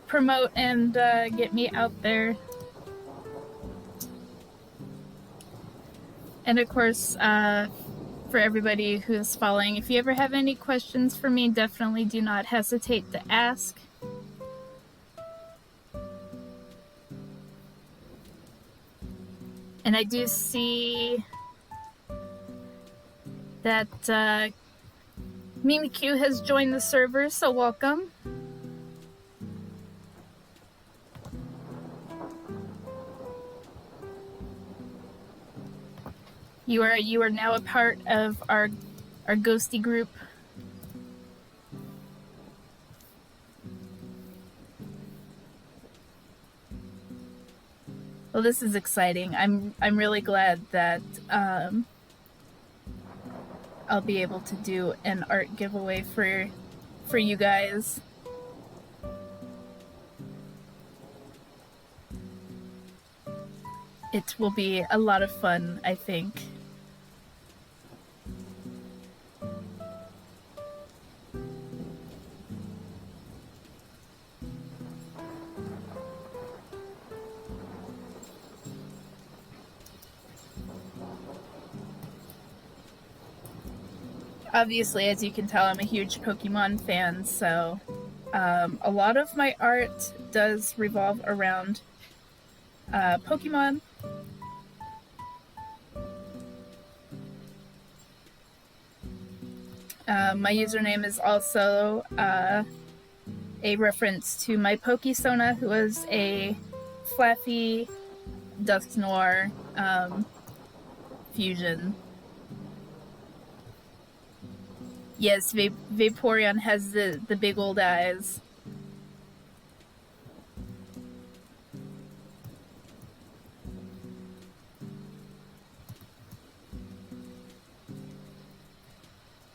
promote and get me out there. And of course, for everybody who's following, if you ever have any questions for me, definitely do not hesitate to ask. And I do see that Mimikyu has joined the server, so welcome. You are now a part of our ghosty group. Well, this is exciting. I'm really glad that I'll be able to do an art giveaway for you guys. It will be a lot of fun, I think. Obviously, as you can tell, I'm a huge Pokemon fan, so a lot of my art does revolve around Pokemon. My username is also a reference to my Pokey Sona, who was a Flaffy Dusk Noir fusion. Yes, Vaporeon has the big old eyes.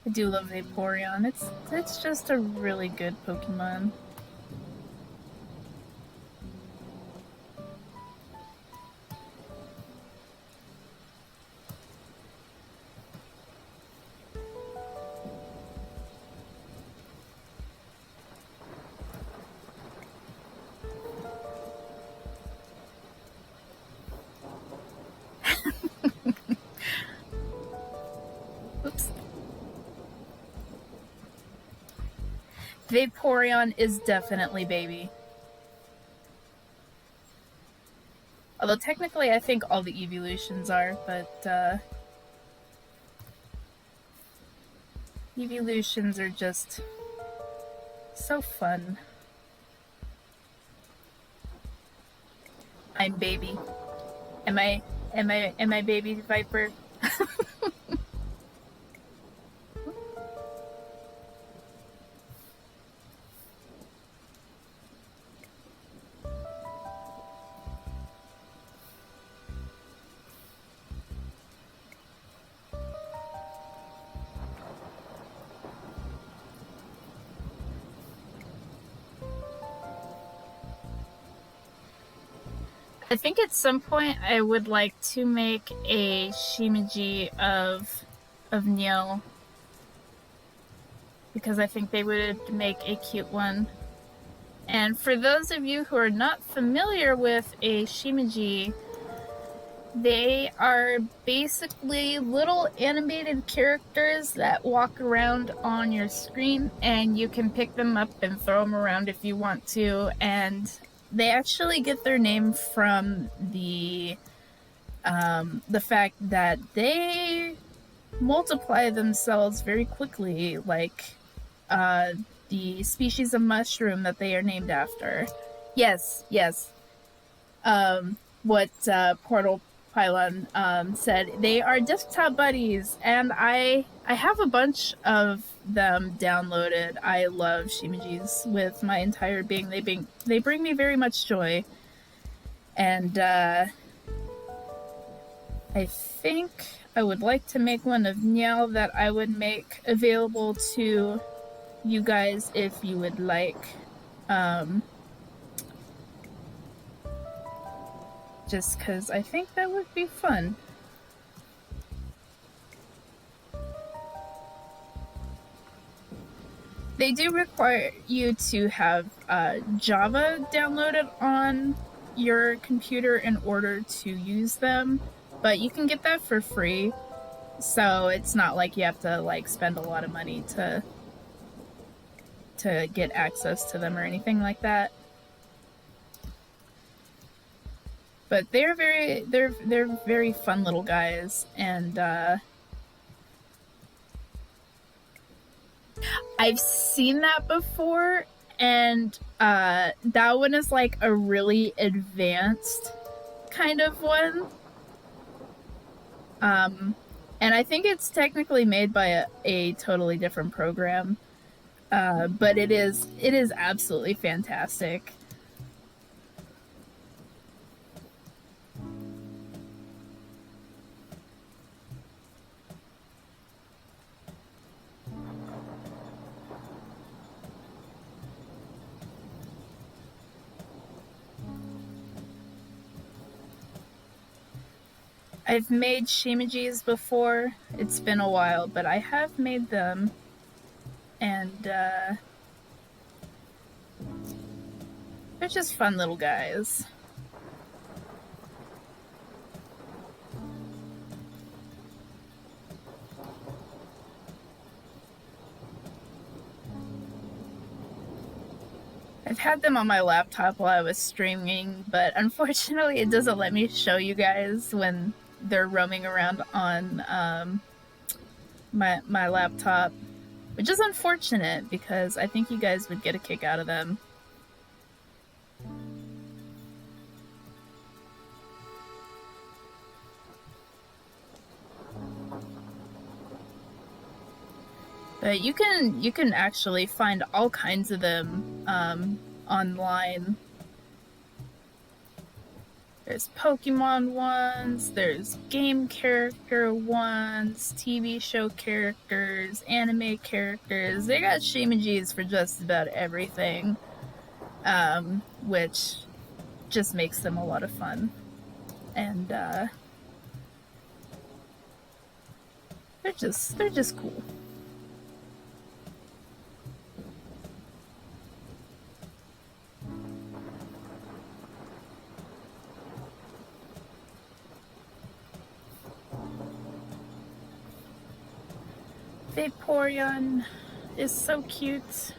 I do love Vaporeon. It's just a really good Pokemon. Oops. Vaporeon is definitely baby. Although technically I think all the evolutions are, but evolutions are just so fun. I'm baby. Am I baby Viper? I think at some point I would like to make a Shimaji of Neil, because I think they would make a cute one. And for those of you who are not familiar with a Shimaji, they are basically little animated characters that walk around on your screen, and you can pick them up and throw them around if you want to. And they actually get their name from the fact that they multiply themselves very quickly, like the species of mushroom that they are named after. Yes. What Portal Pylon said. They are desktop buddies, and I have a bunch of them downloaded. I love Shimajis with my entire being. They bring me very much joy, and I think I would like to make one of Niall that I would make available to you guys if you would like. Just because I think that would be fun. They do require you to have Java downloaded on your computer in order to use them, but you can get that for free, so it's not like you have to like spend a lot of money to get access to them or anything like that. But they're very fun little guys, and I've seen that before, and that one is like a really advanced kind of one. And I think it's technically made by a totally different program, but it is absolutely fantastic. I've made Shimajis before. It's been a while, but I have made them, and they're just fun little guys. I've had them on my laptop while I was streaming, but unfortunately it doesn't let me show you guys when they're roaming around on my laptop. which is unfortunate because I think you guys would get a kick out of them. But you can actually find all kinds of them online. There's Pokemon ones, there's game character ones, TV show characters, anime characters. They got Shimijis for just about everything, which just makes them a lot of fun. And they're just cool. Vaporeon is so cute.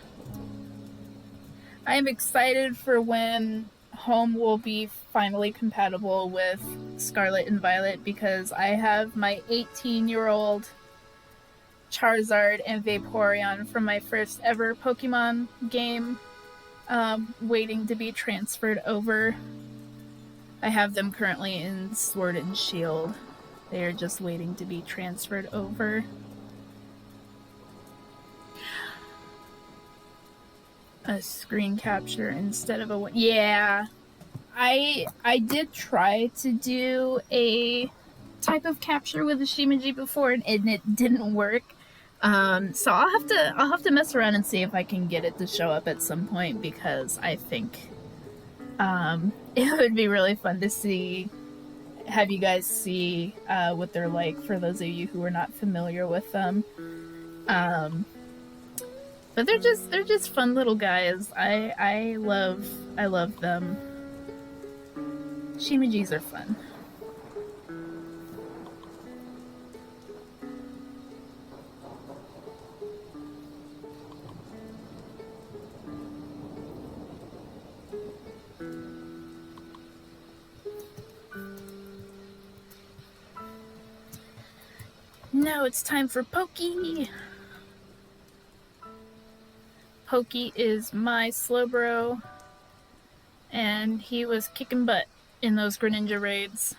I am excited for when Home will be finally compatible with Scarlet and Violet because I have my 18-year-old Charizard and Vaporeon from my first ever Pokemon game waiting to be transferred over. I have them currently in Sword and Shield. They are just waiting to be transferred over. A screen capture instead of a... Yeah, I did try to do a type of capture with a Shimiji before, and it didn't work. So I'll have to mess around and see if I can get it to show up at some point, because I think it would be really fun to have you guys see what they're like, for those of you who are not familiar with them. But they're just fun little guys. I love them. Shimijis are fun. Now it's time for Pokey. Pokey is my Slowbro, and he was kicking butt in those Greninja raids.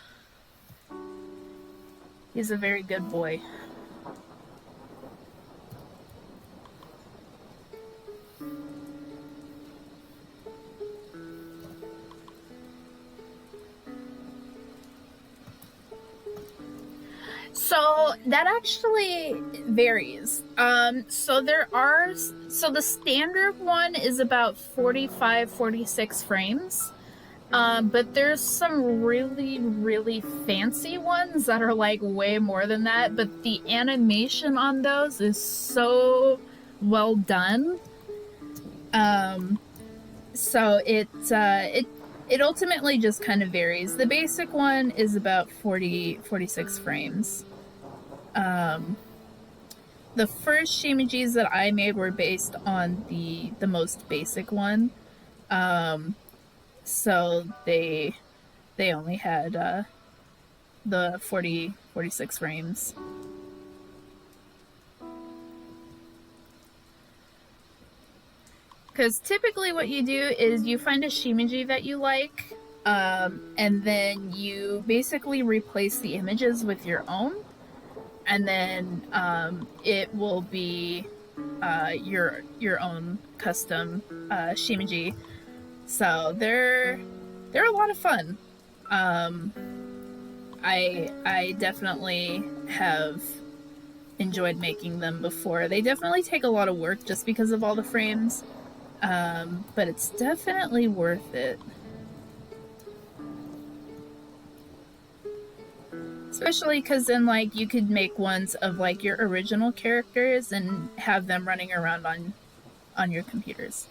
He's a very good boy. So that actually varies. So the standard one is about 45, 46 frames. But there's some really, really fancy ones that are like way more than that. But the animation on those is so well done. So it ultimately just kind of varies. The basic one is about 46 frames. The first Shimijis that I made were based on the most basic one. So they only had the 46 frames. Because typically what you do is you find a Shimiji that you like, and then you basically replace the images with your own, and then it will be your own custom Shimiji. So they're a lot of fun. I definitely have enjoyed making them before. They definitely take a lot of work just because of all the frames. But it's definitely worth it. Especially because then, like, you could make ones of, like, your original characters and have them running around on your computers.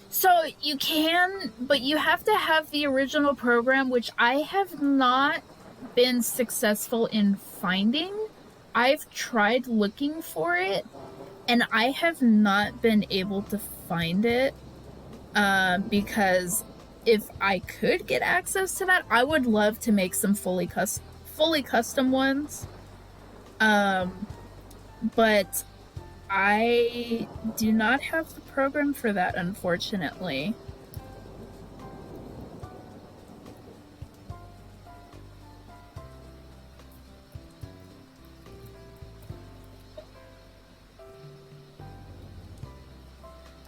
So you can, but you have to have the original program, which I have not been successful in finding. I've tried looking for it, and I have not been able to find it, because if I could get access to that, I would love to make some fully custom ones. But I do not have the program for that, unfortunately.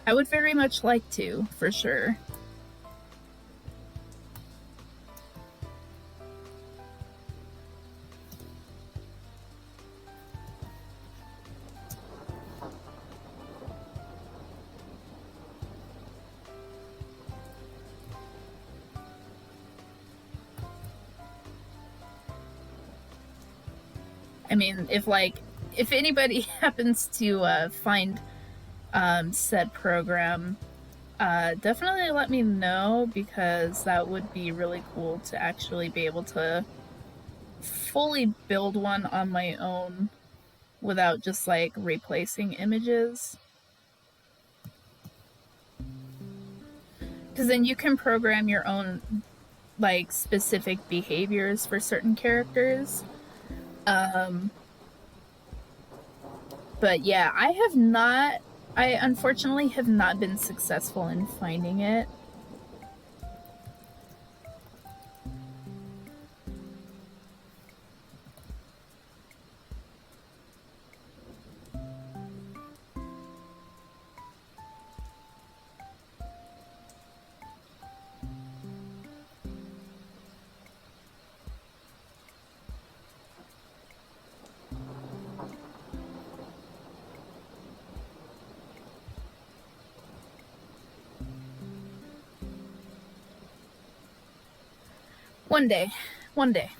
I would very much like to, for sure. I mean, if anybody happens to find said program, definitely let me know, because that would be really cool to actually be able to fully build one on my own without just like replacing images. Because then you can program your own like specific behaviors for certain characters. Um, but yeah, I unfortunately have not been successful in finding it. One day, one day.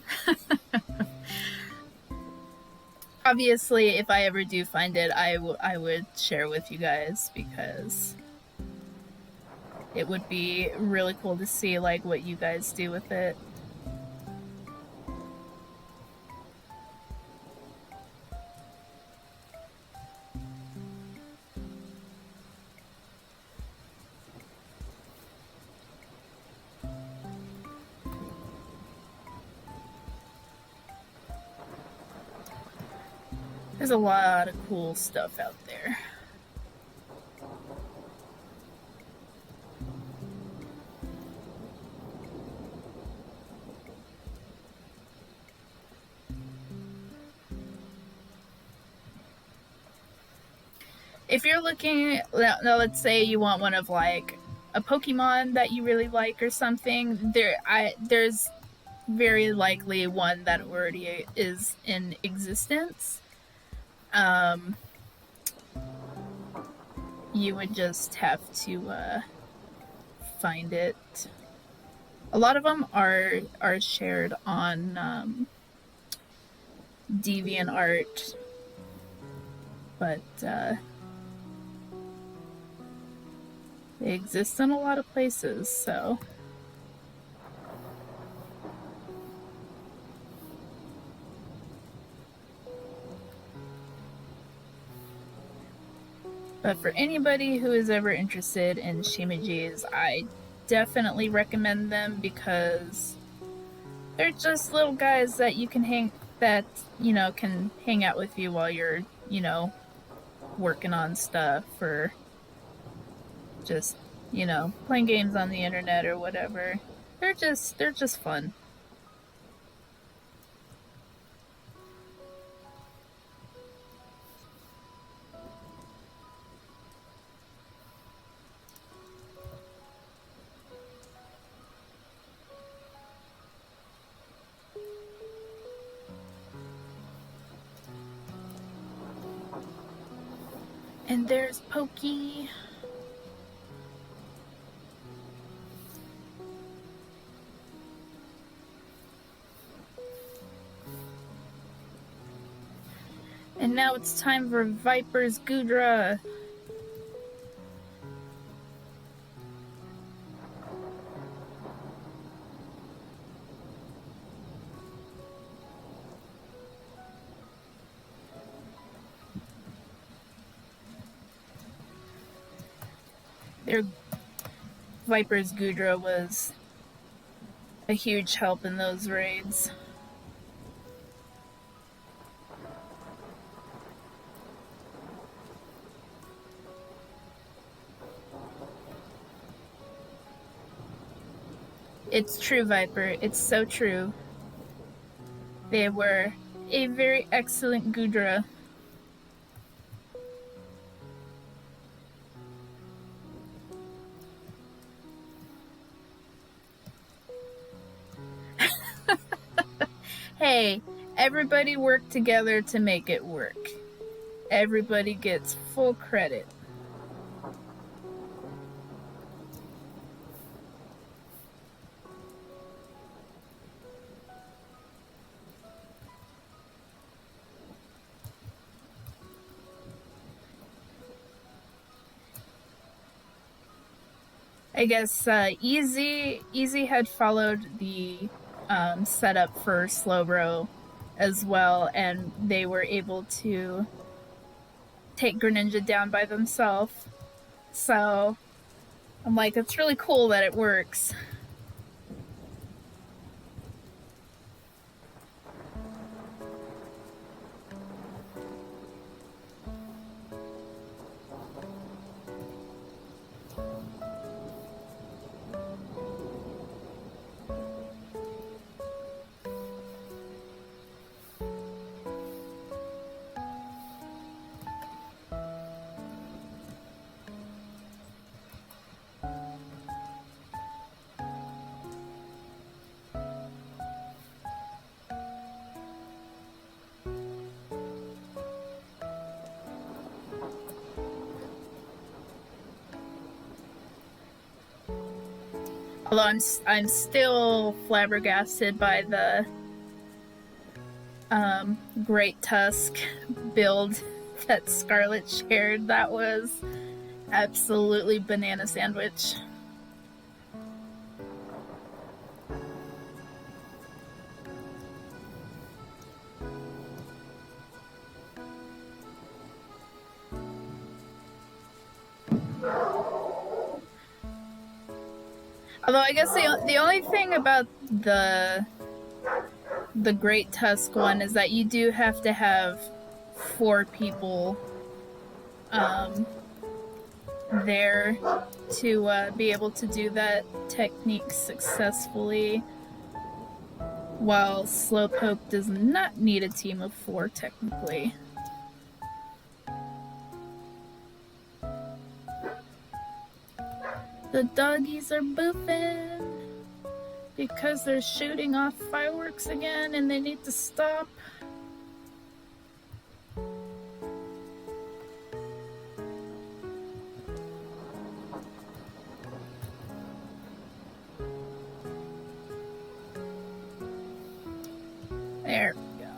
Obviously, if I ever do find it, I would share with you guys, because it would be really cool to see like what you guys do with it. There's a lot of cool stuff out there. If you're looking, now let's say you want one of like a Pokemon that you really like or something, there's very likely one that already is in existence. Um, you would just have to find it. A lot of them are shared on DeviantArt, but they exist in a lot of places, so. But for anybody who is ever interested in Shimijis, I definitely recommend them, because they're just little guys that you can can hang out with you while you're, working on stuff, or just, playing games on the internet or whatever. They're just fun. And there's Pokey. And now it's time for Viper's Gudra. Their Viper's Gudra was a huge help in those raids. It's true, Viper. It's so true. They were a very excellent Gudra. Hey, everybody worked together to make it work. Everybody gets full credit. I guess Easy had followed the setup for Slowbro as well, and they were able to take Greninja down by themselves. So I'm like, it's really cool that it works. Although I'm still flabbergasted by the Great Tusk build that Scarlet shared. That was absolutely banana sandwich. Although I guess the only thing about the Great Tusk one is that you do have to have 4 people there to be able to do that technique successfully, while Slowpoke does not need a team of 4 technically. The doggies are boofing because they're shooting off fireworks again and they need to stop. There we go.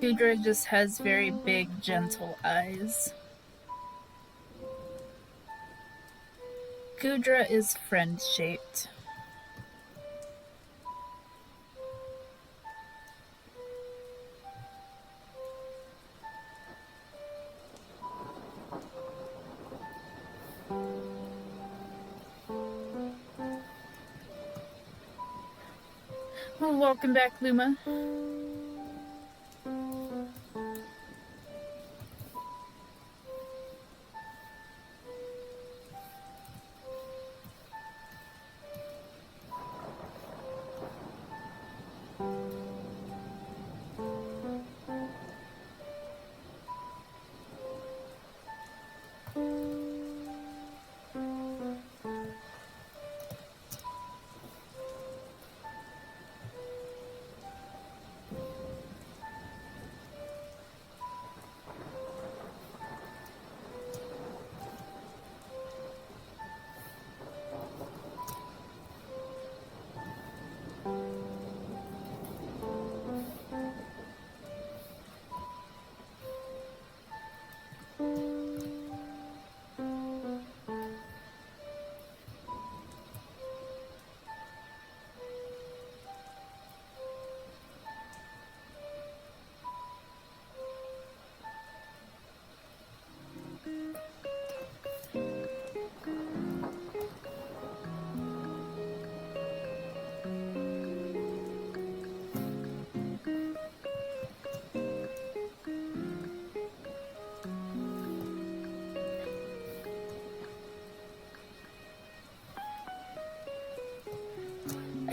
Gudra just has very big, gentle eyes. Gudra is friend-shaped. Well, welcome back, Luma.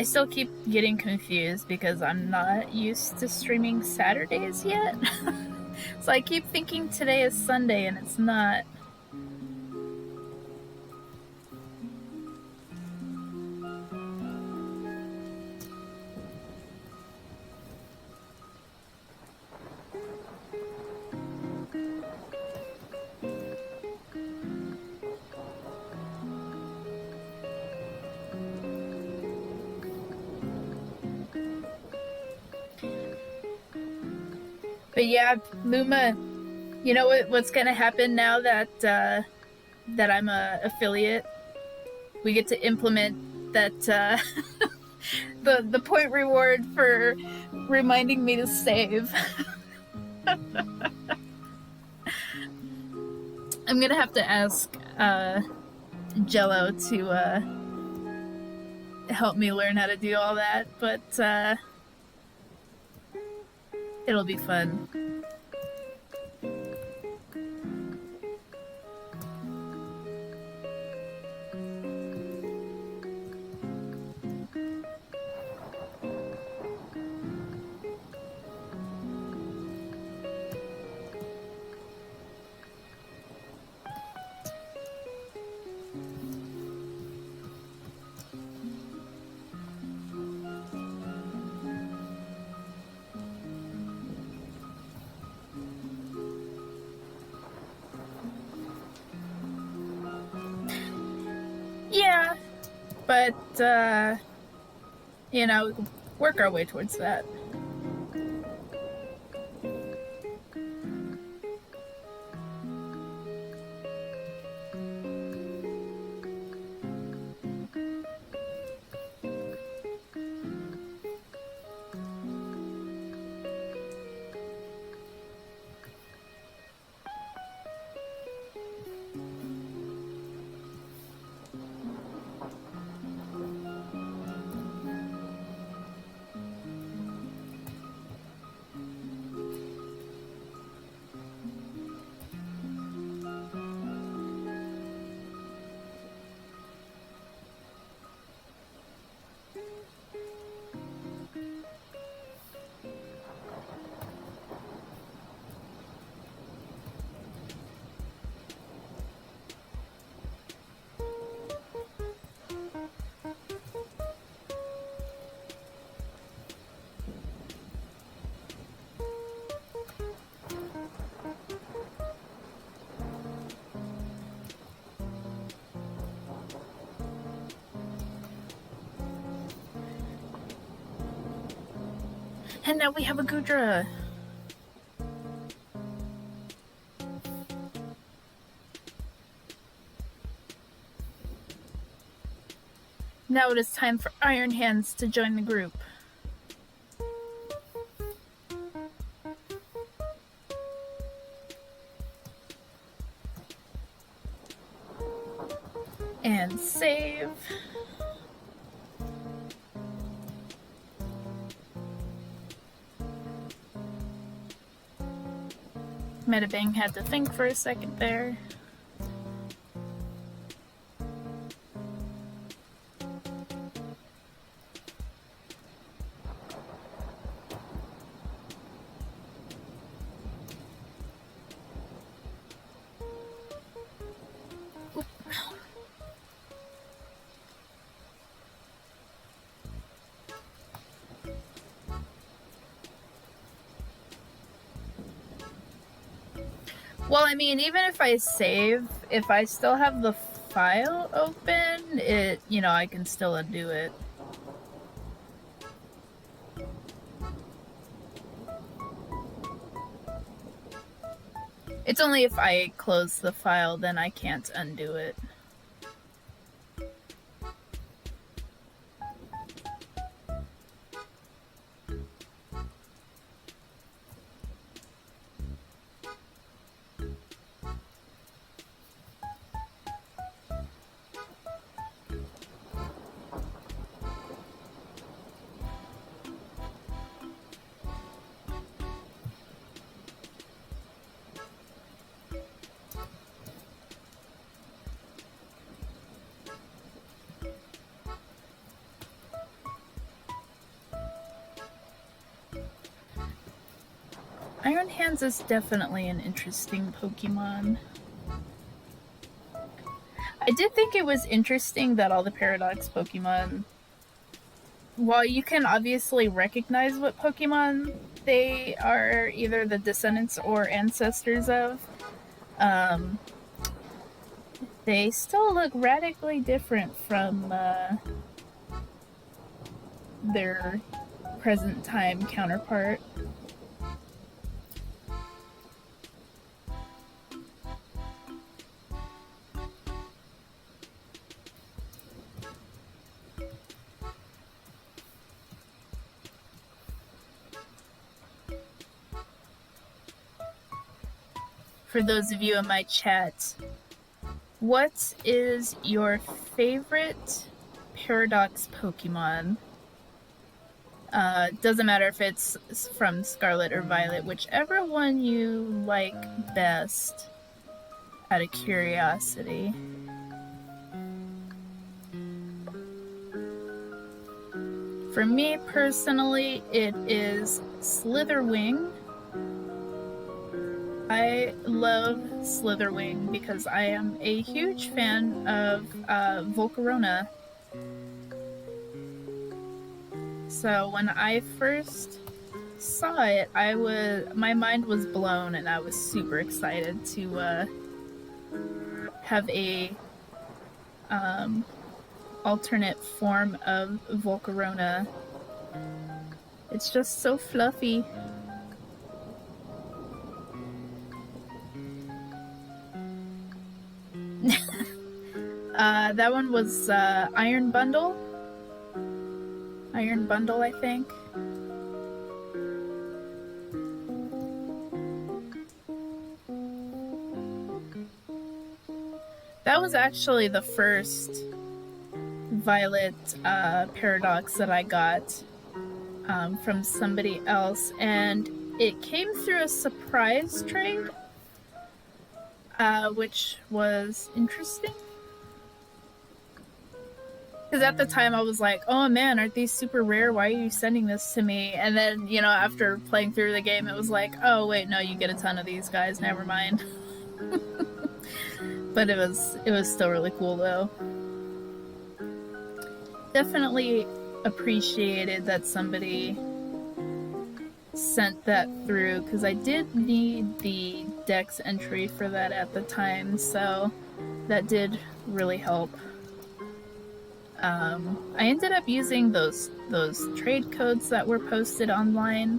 I still keep getting confused because I'm not used to streaming Saturdays yet. So I keep thinking today is Sunday and it's not. But yeah, Luma, you know what's gonna happen now that that I'm a affiliate? We get to implement that the point reward for reminding me to save. I'm gonna have to ask Jello to help me learn how to do all that, but it'll be fun. Yeah, but you know, we can work our way towards that. And now we have a Gudra. Now it is time for Iron Hands to join the group. And save. Metabang had to think for a second there. Well, I mean, even if I save, if I still have the file open, it, you know, I can still undo it. It's only if I close the file, then I can't undo it. Iron Hands is definitely an interesting Pokemon. I did think it was interesting that all the Paradox Pokemon, while you can obviously recognize what Pokemon they are either the descendants or ancestors of, um, they still look radically different from their present time counterpart. For those of you in my chat, what is your favorite Paradox Pokemon? Doesn't matter if it's from Scarlet or Violet, whichever one you like best, out of curiosity. For me personally, it is Slitherwing. I love Slitherwing because I am a huge fan of Volcarona. So when I first saw it, my mind was blown, and I was super excited to have a alternate form of Volcarona. It's just so fluffy. That one was Iron Bundle. Iron Bundle, I think. That was actually the first Violet Paradox that I got from somebody else, and it came through a surprise trade, which was interesting. Because at the time I was like, oh man, aren't these super rare? Why are you sending this to me? And then, you know, after playing through the game, it was like, oh wait, no, you get a ton of these guys, never mind. But it was still really cool though. Definitely appreciated that somebody sent that through, because I did need the Dex entry for that at the time, so that did really help. I ended up using those trade codes that were posted online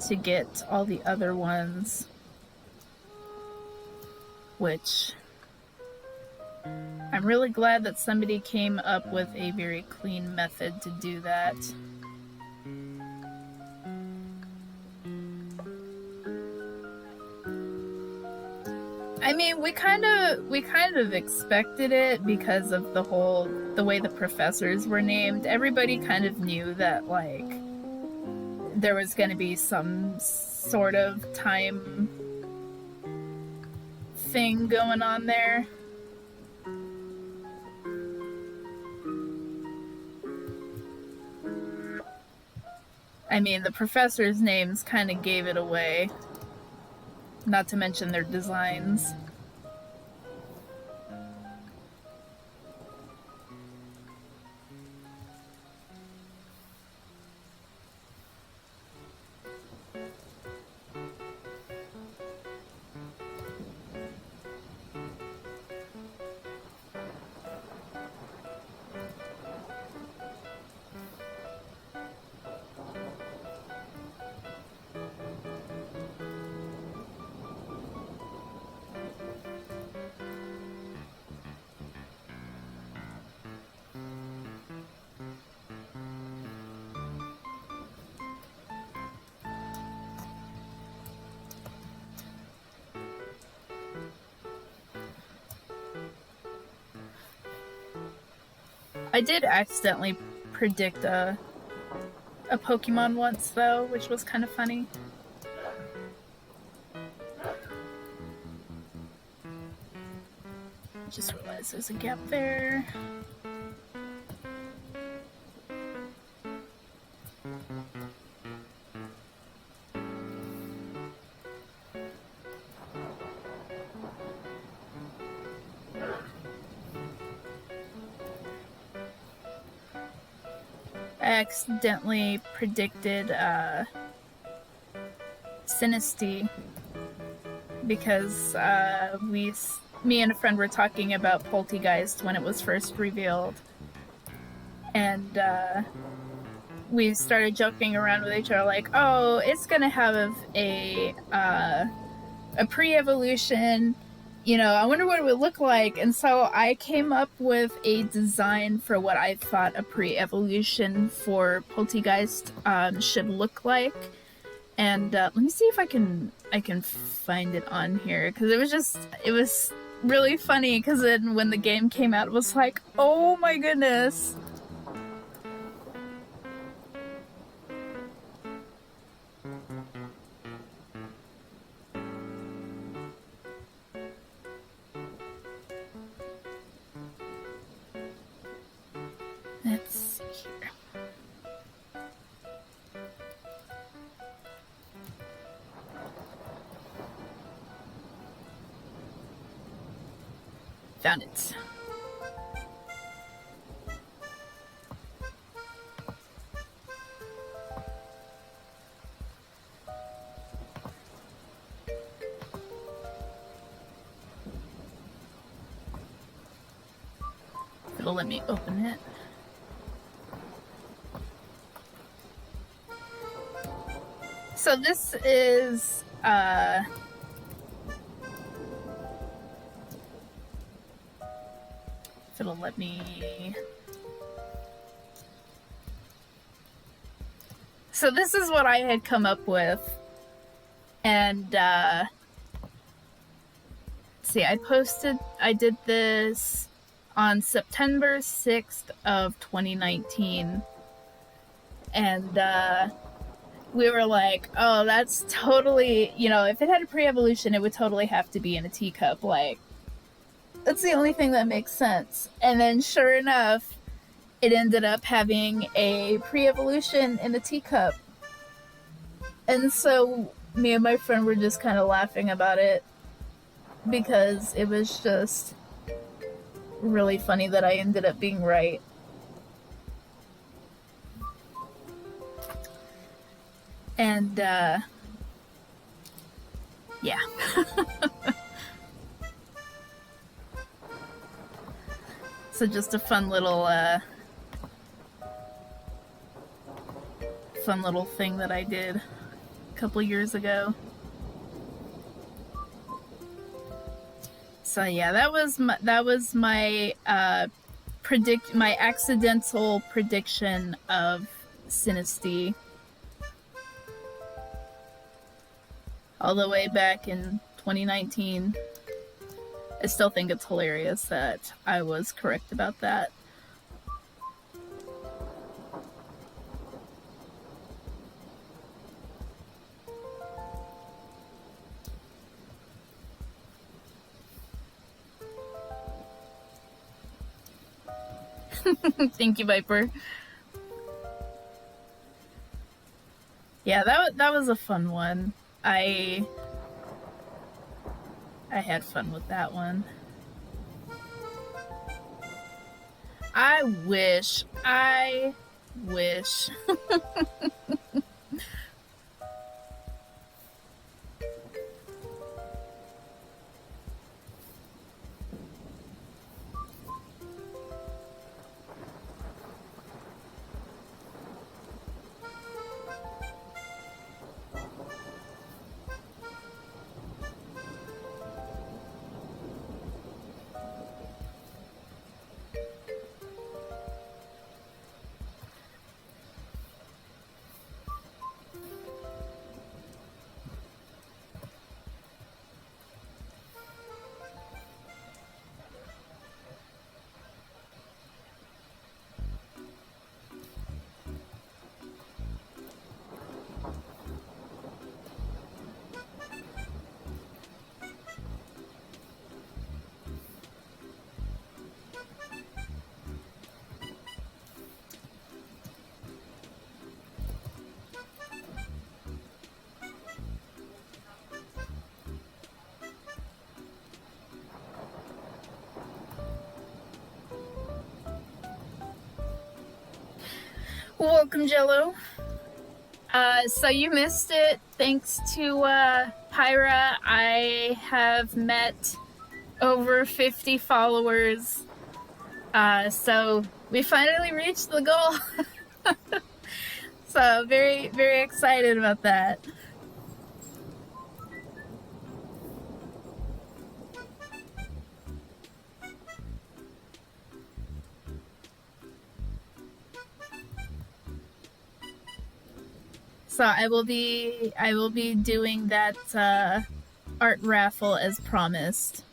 to get all the other ones, which I'm really glad that somebody came up with a very clean method to do that. I mean, we kind of expected it because of the way the professors were named. Everybody kind of knew that, like, there was going to be some sort of time thing going on there. I mean, the professors' names kind of gave it away. Not to mention their designs. I did accidentally predict a Pokemon once, though, which was kind of funny. Just realized there's a gap there. accidentally predicted Sinisty because me and a friend were talking about Poltergeist when it was first revealed, and we started joking around with each other like, oh, it's gonna have a pre-evolution, you know, I wonder what it would look like. And so I came up with a design for what I thought a pre-evolution for Poltergeist should look like. And let me see if I can find it on here, because it was really funny, because then when the game came out, it was like, oh my goodness. Let's see here. Found it. It'll let me open it. So this is if it'll let me. So this is what I had come up with, and see, I did this on September 6th of 2019, and we were like, oh, that's totally, you know, if it had a pre-evolution, it would totally have to be in a teacup. Like, that's the only thing that makes sense. And then sure enough, it ended up having a pre-evolution in a teacup. And so me and my friend were just kind of laughing about it, because it was just really funny that I ended up being right. And yeah. So just a fun little thing that I did a couple years ago. So yeah, that was my my accidental prediction of Sinisty, all the way back in 2019. I still think it's hilarious that I was correct about that. Thank you, Viper. Yeah, that was a fun one. I had fun with that one. I wish. Welcome, Jello. So you missed it. Thanks to Pyra, I have met over 50 followers. So we finally reached the goal. So very, very excited about that. So I will be doing that art raffle as promised.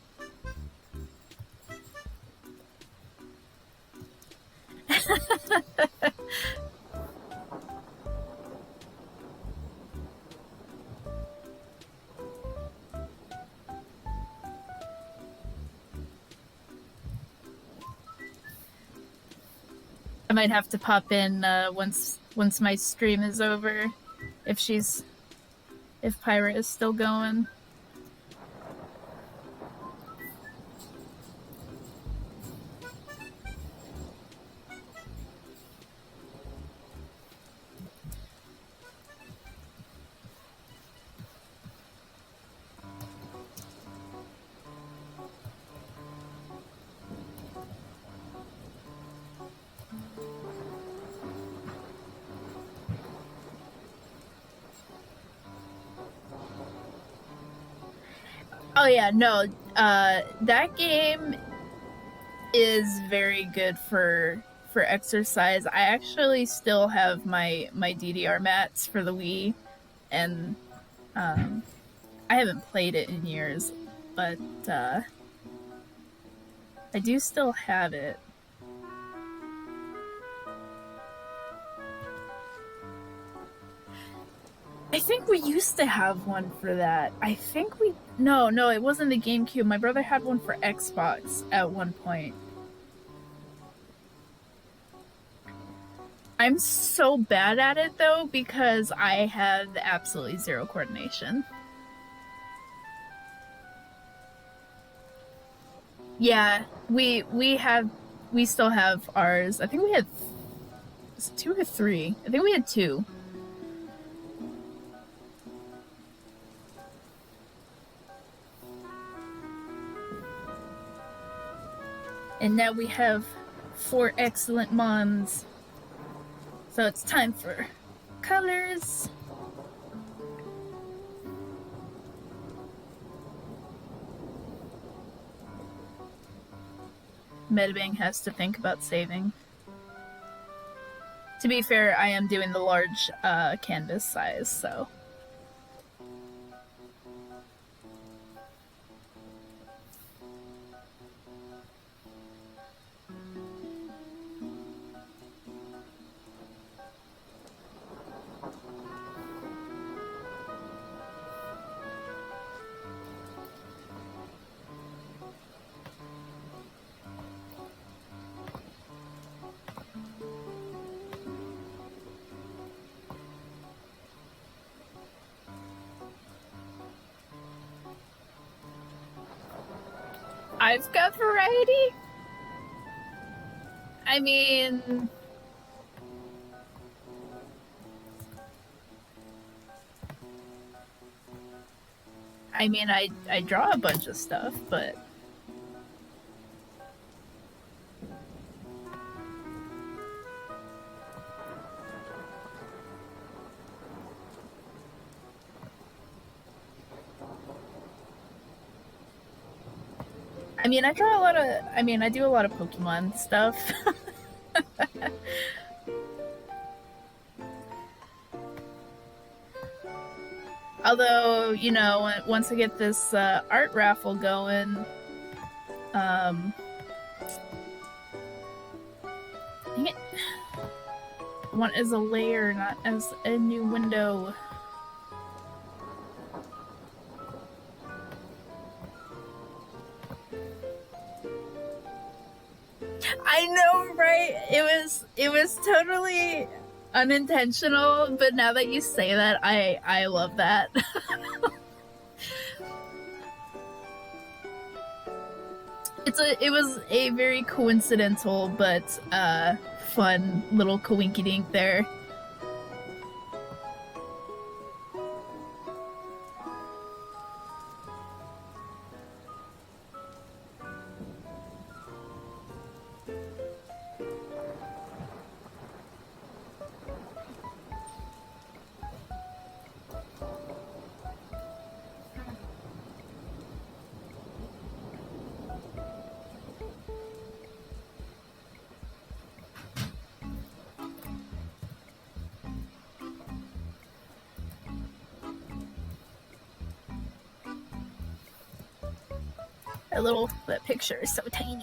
I might have to pop in once my stream is over, if Pyra is still going. Oh yeah, no, that game is very good for exercise. I actually still have my DDR mats for the Wii, and I haven't played it in years, but I do still have it. I think we used to have one for that. I think we no, it wasn't the GameCube. My brother had one for Xbox at one point. I'm so bad at it though because I have absolutely zero coordination. Yeah, we still have ours. I think we had was it 2 or 3. I think we had 2. And now we have 4 excellent mons. So it's time for colors. Medbang has to think about saving. To be fair, I am doing the large canvas size, so. I've got variety. I mean, I draw a bunch of stuff, but I mean, I draw a lot of. I mean, I do a lot of Pokemon stuff. Although, you know, once I get this art raffle going, dang it. I want as a layer, not as a new window. I know, right? It was totally unintentional, but now that you say that, I love that. It was a very coincidental but fun little coinky dink there. That picture is so tiny.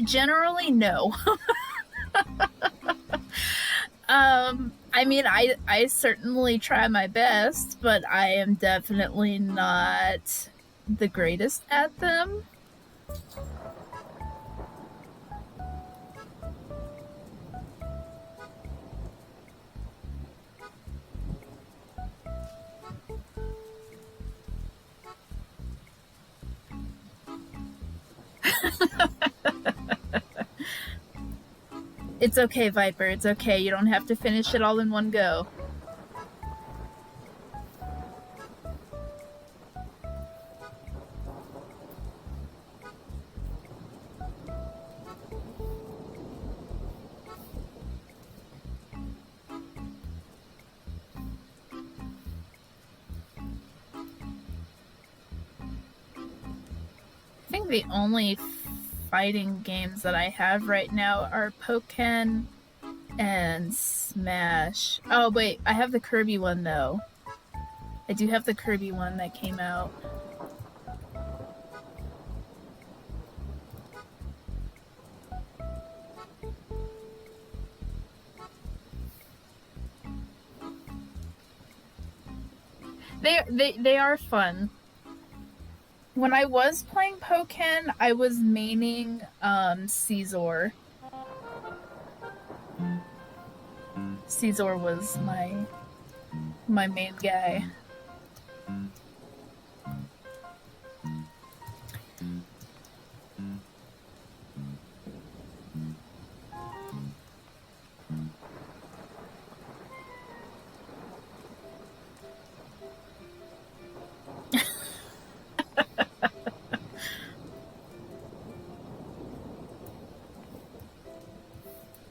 Generally, no. I mean, I certainly try my best, but I am definitely not the greatest at them. It's okay, Viper. It's okay. You don't have to finish it all in one go. I think the only fighting games that I have right now are Pokey and Smash. Oh, wait. I have the Kirby one, though. I do have the Kirby one that came out. They are fun. When I was playing Pokey, I was maining Caesar. Caesar was my main guy.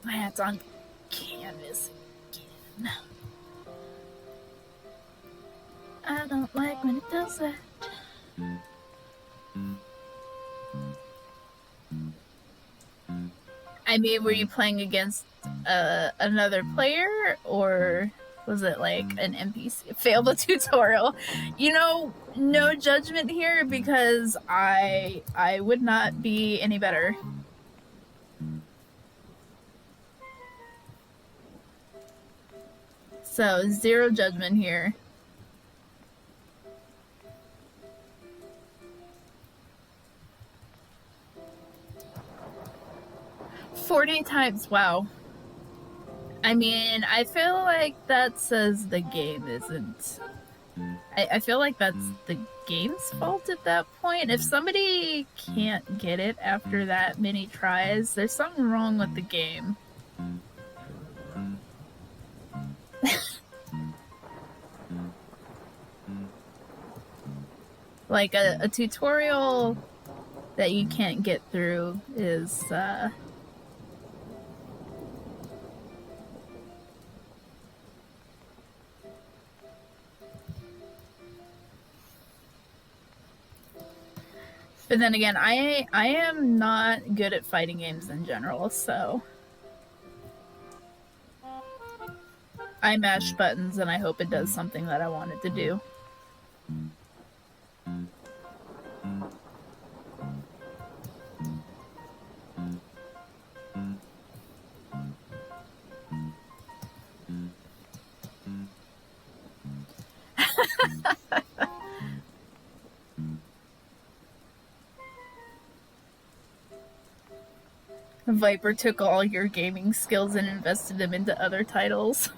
My hat's on canvas again. I don't like when it does that. I mean, were you playing against another player, or was it like an NPC? Fail the tutorial. You know, no judgment here because I would not be any better. So, zero judgment here. $40 times, wow. I mean, I feel like that says the game isn't. I feel like that's the game's fault at that point. If somebody can't get it after that many tries, there's something wrong with the game. Like a tutorial that you can't get through is but then again, I am not good at fighting games in general, so I mash buttons and I hope it does something that I want it to do. Viper took all your gaming skills and invested them into other titles.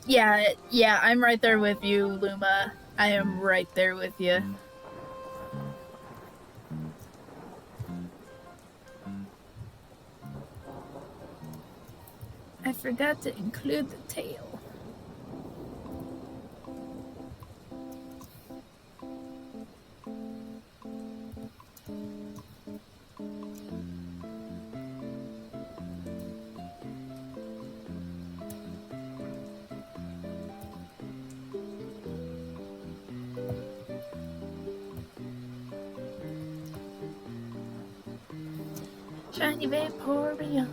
Yeah, I'm right there with you, Luma. I am right there with you. I forgot to include the tail. Shiny Vaporeon.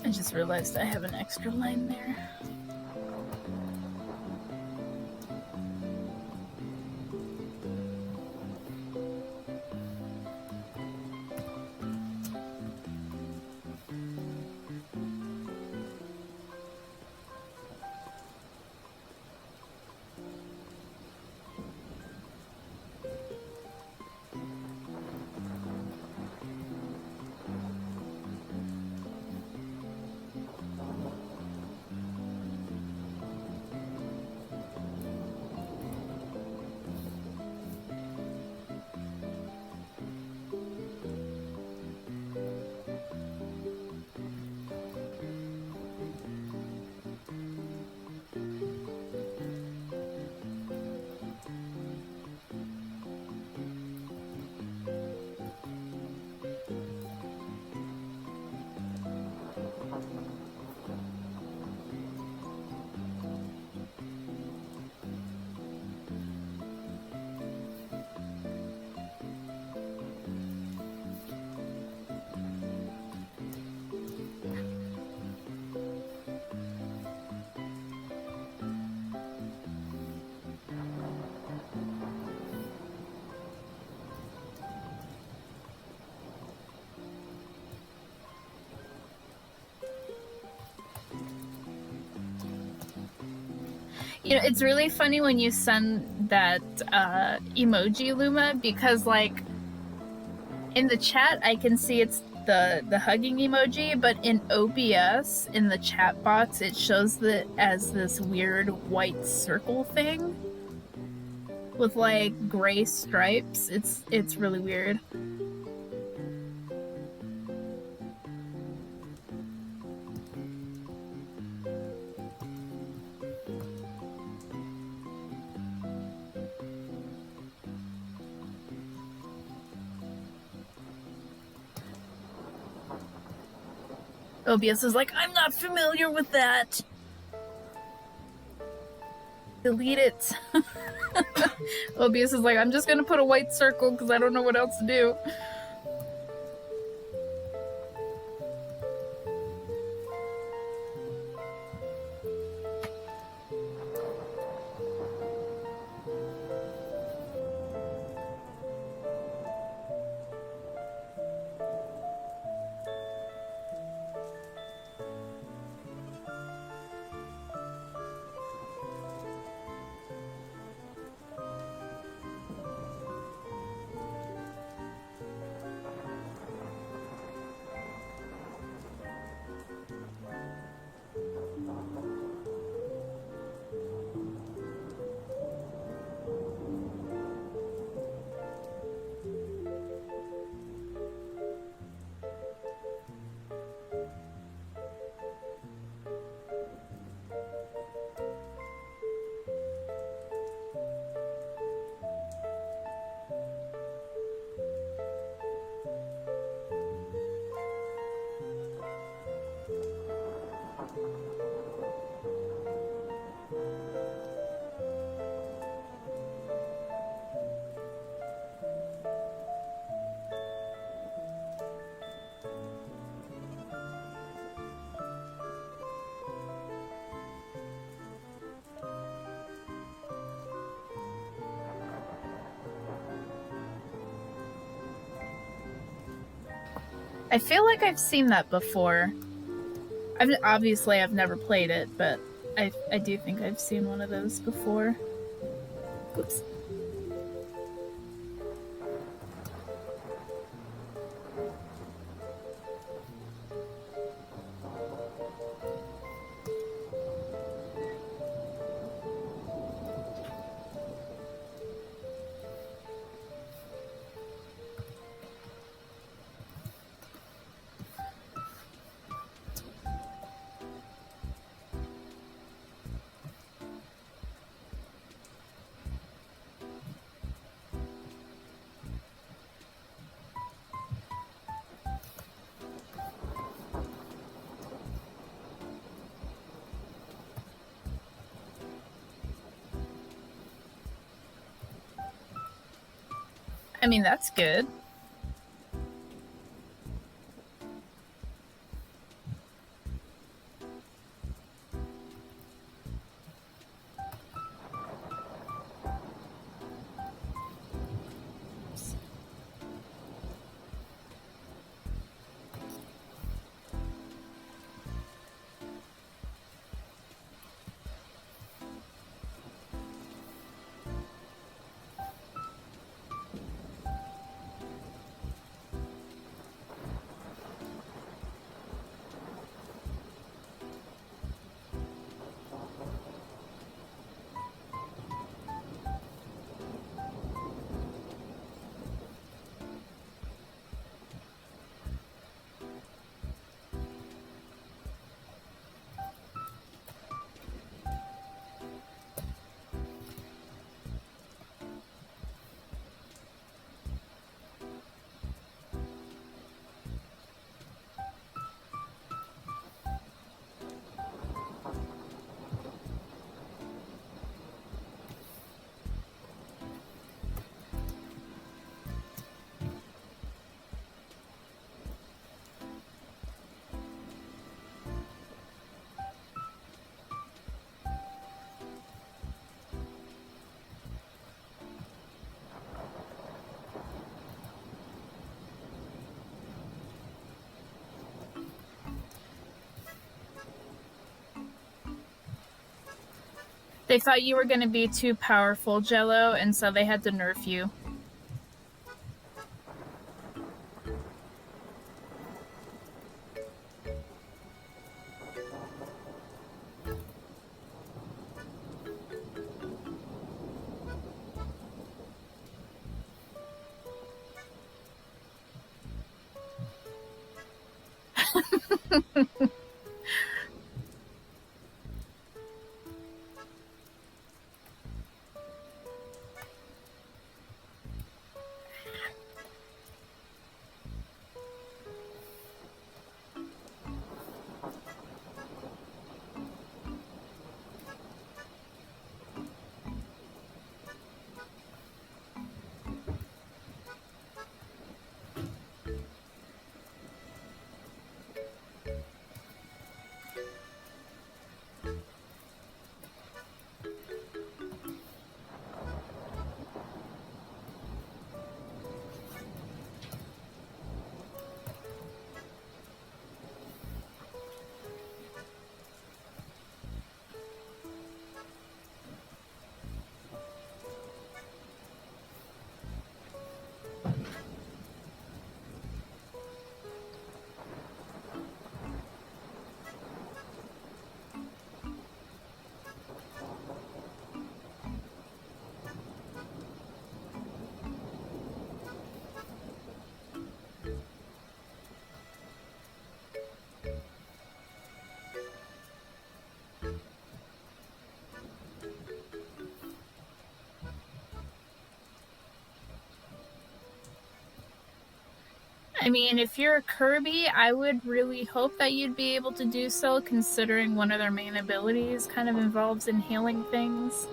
I just realized I have an extra line there. You know, it's really funny when you send that emoji, Luma, because like in the chat I can see it's the hugging emoji, but in OBS in the chat box it shows it as this weird white circle thing with like gray stripes. It's really weird. OBS is like, I'm not familiar with that. Delete it. OBS is like, I'm just gonna put a white circle because I don't know what else to do. I feel like I've seen that before. I've never played it, but I do think I've seen one of those before. Oops. I mean, that's good. They thought you were going to be too powerful, Jello, and so they had to nerf you. I mean, if you're a Kirby, I would really hope that you'd be able to do so, considering one of their main abilities kind of involves inhaling things.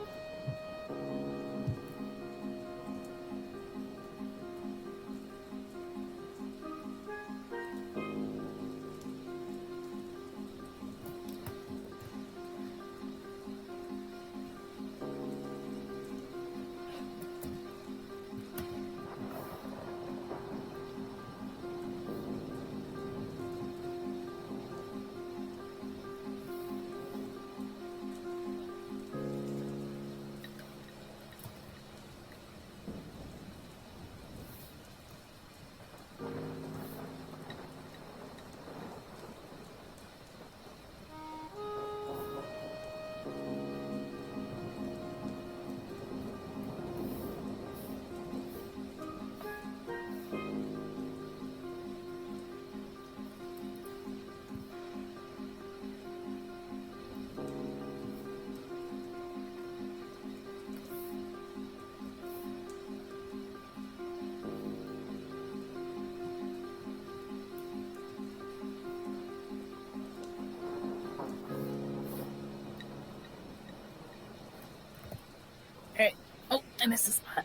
I missed a spot.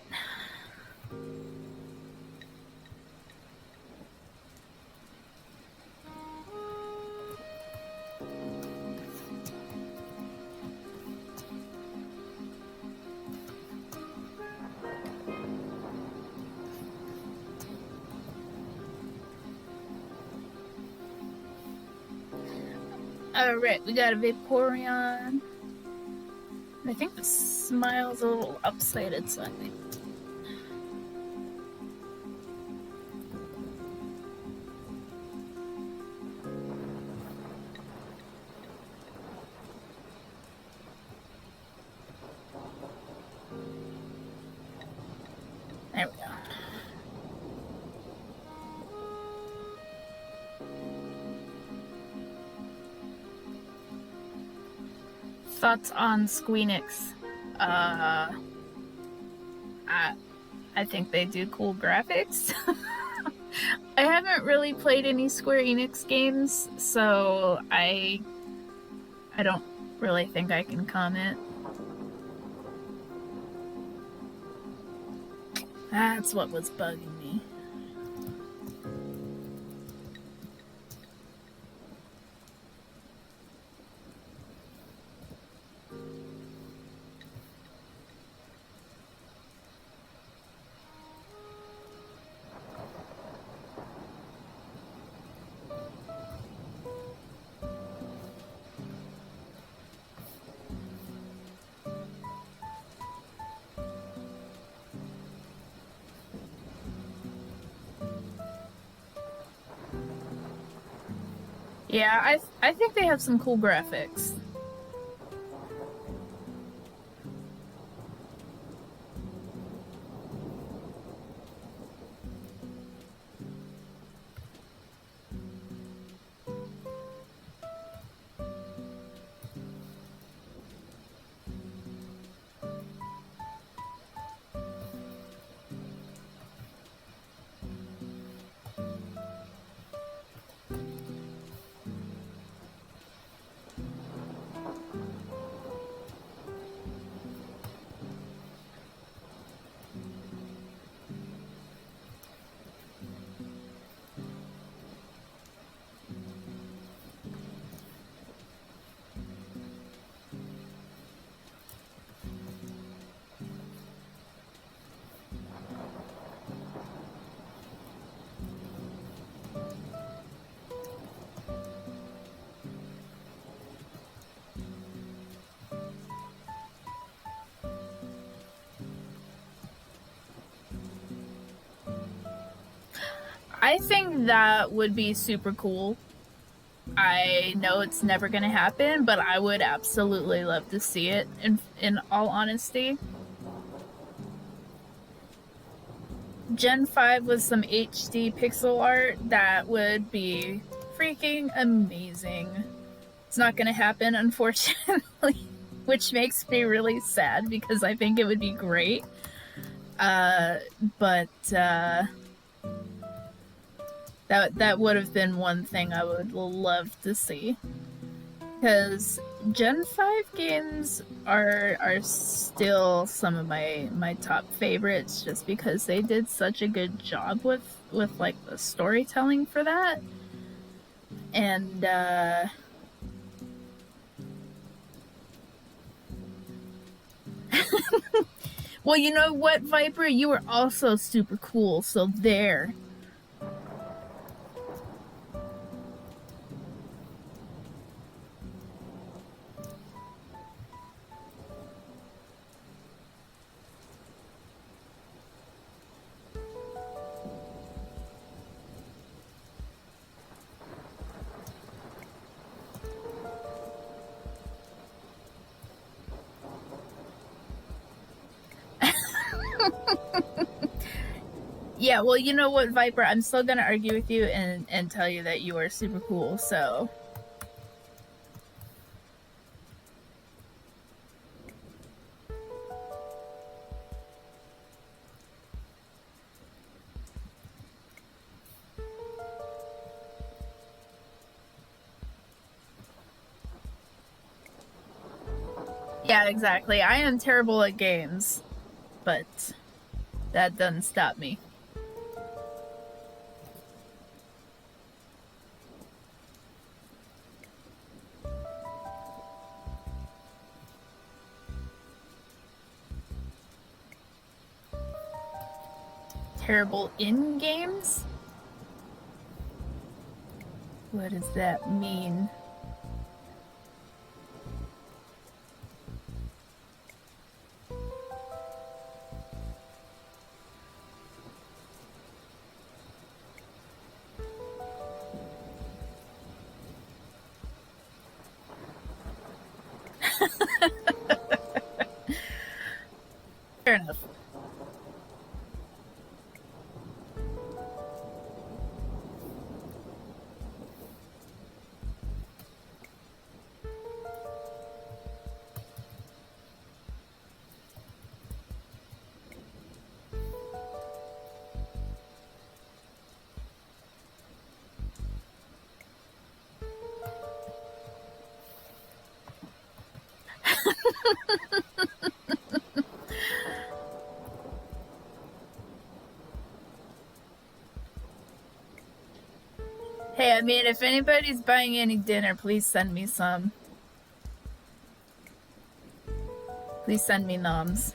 Alright, we got a Vaporeon. I think the smile's a little upsided slightly. There we go. Thoughts on Squeenix? I think they do cool graphics. I haven't really played any Square Enix games, so I don't really think I can comment. That's what was bugging me. Yeah, I think they have some cool graphics. I think that would be super cool. I know it's never going to happen, but I would absolutely love to see it, in all honesty. Gen 5 with some HD pixel art, that would be freaking amazing. It's not going to happen, unfortunately, which makes me really sad because I think it would be great. But that would have been one thing I would love to see. Because Gen 5 games are still some of my top favorites, just because they did such a good job with like the storytelling for that. And well, you know what, Viper? You were also super cool, so there. Yeah, well, you know what, Viper? I'm still gonna argue with you and tell you that you are super cool, so. Yeah, exactly. I am terrible at games, but that doesn't stop me. Terrible in games? What does that mean? Fair enough. Hey, I mean, if anybody's buying any dinner, please send me some. Please send me noms.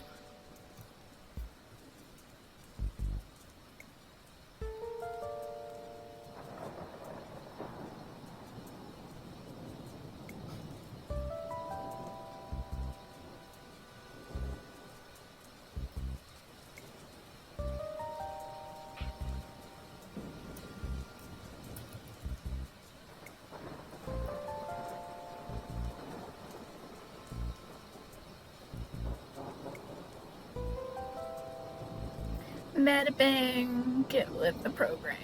Metabang, get with the program.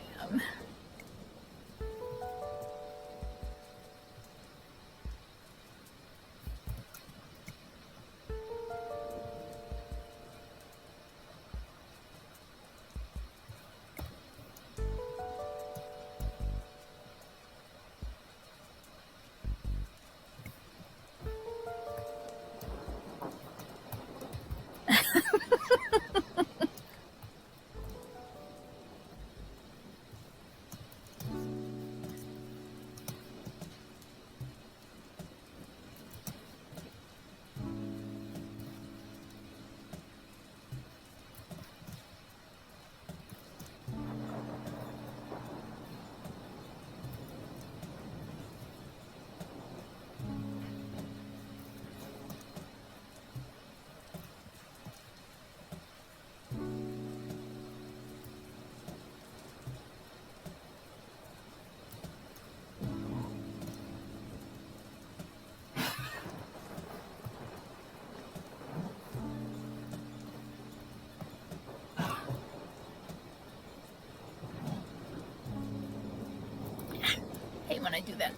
Hate when I do that.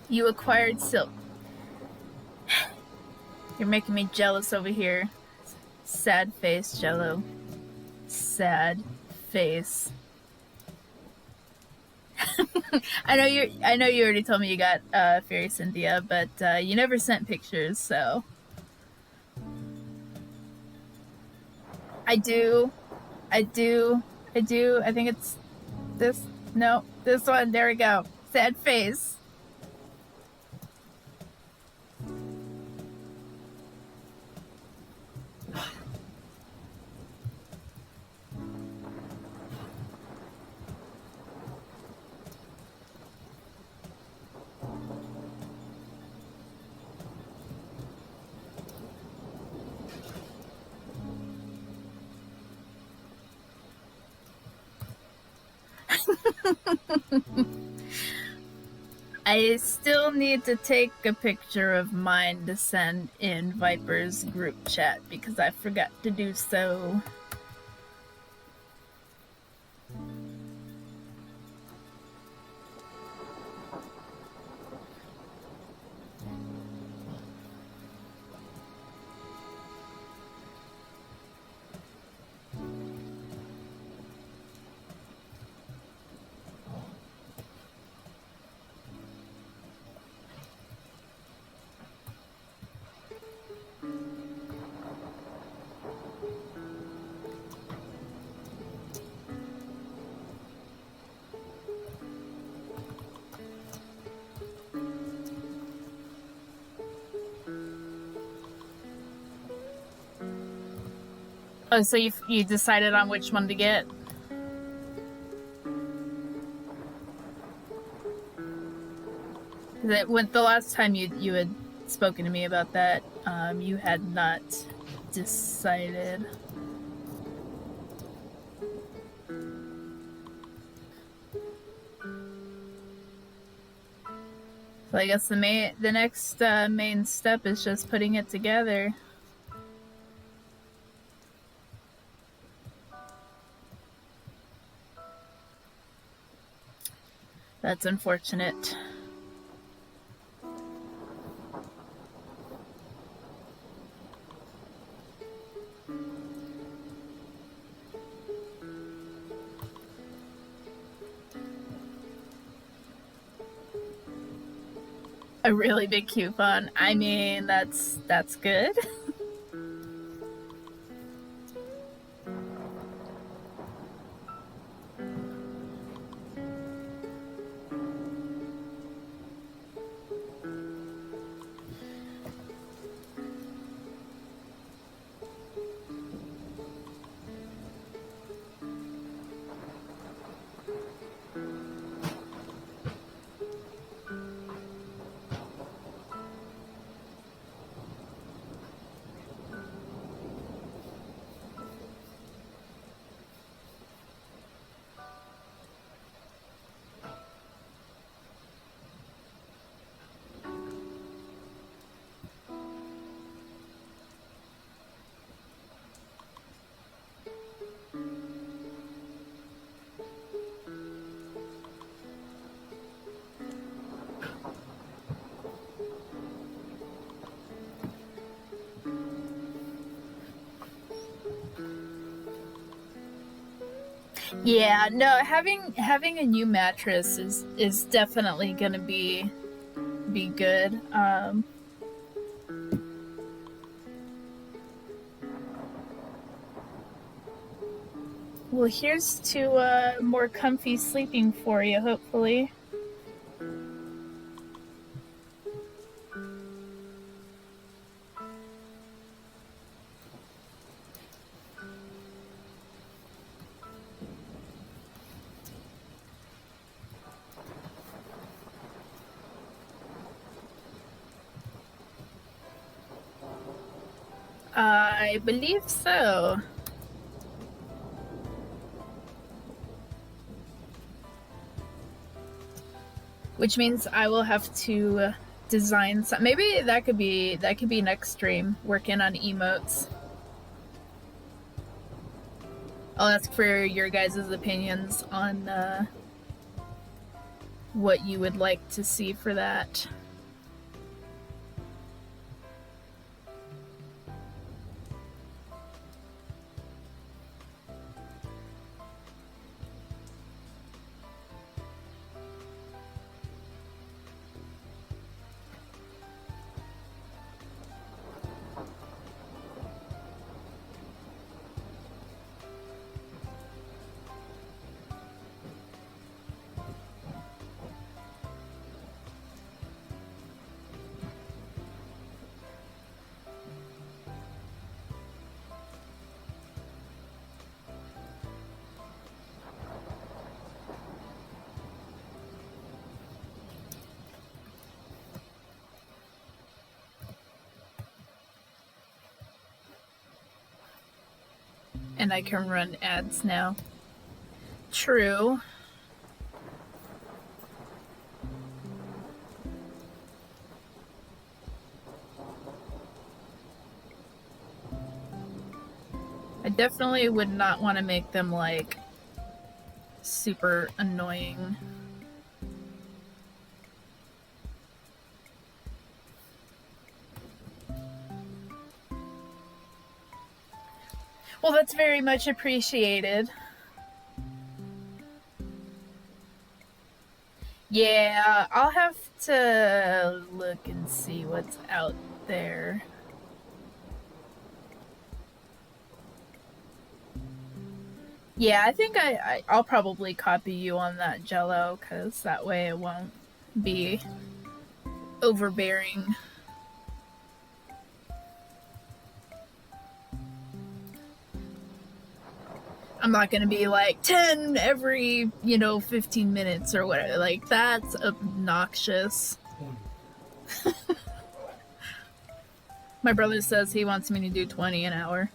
You acquired silk. You're making me jealous over here. Sad face, Jello. Sad face. I know you already told me you got Fairy Cynthia, but you never sent pictures, so I do. I think it's this. No, this one. There we go. Sad face. I still need to take a picture of mine to send in Viper's group chat because I forgot to do so. Oh, so you decided on which one to get? That when the last time you had spoken to me about that, you had not decided. So I guess the next main step is just putting it together. That's unfortunate. A really big coupon. I mean, that's good. Yeah, no, having a new mattress is definitely gonna be good. Well, here's to more comfy sleeping for you, hopefully. I believe so. Which means I will have to design some. Maybe that could be next stream. Working on emotes. I'll ask for your guys' opinions on what you would like to see for that. And I can run ads now. True. I definitely would not want to make them like super annoying. Well, that's very much appreciated. Yeah, I'll have to look and see what's out there. Yeah, I think I'll probably copy you on that, Jello, because that way it won't be overbearing. I'm not gonna be like 10 every, 15 minutes or whatever. Like, that's obnoxious. My brother says he wants me to do 20 an hour.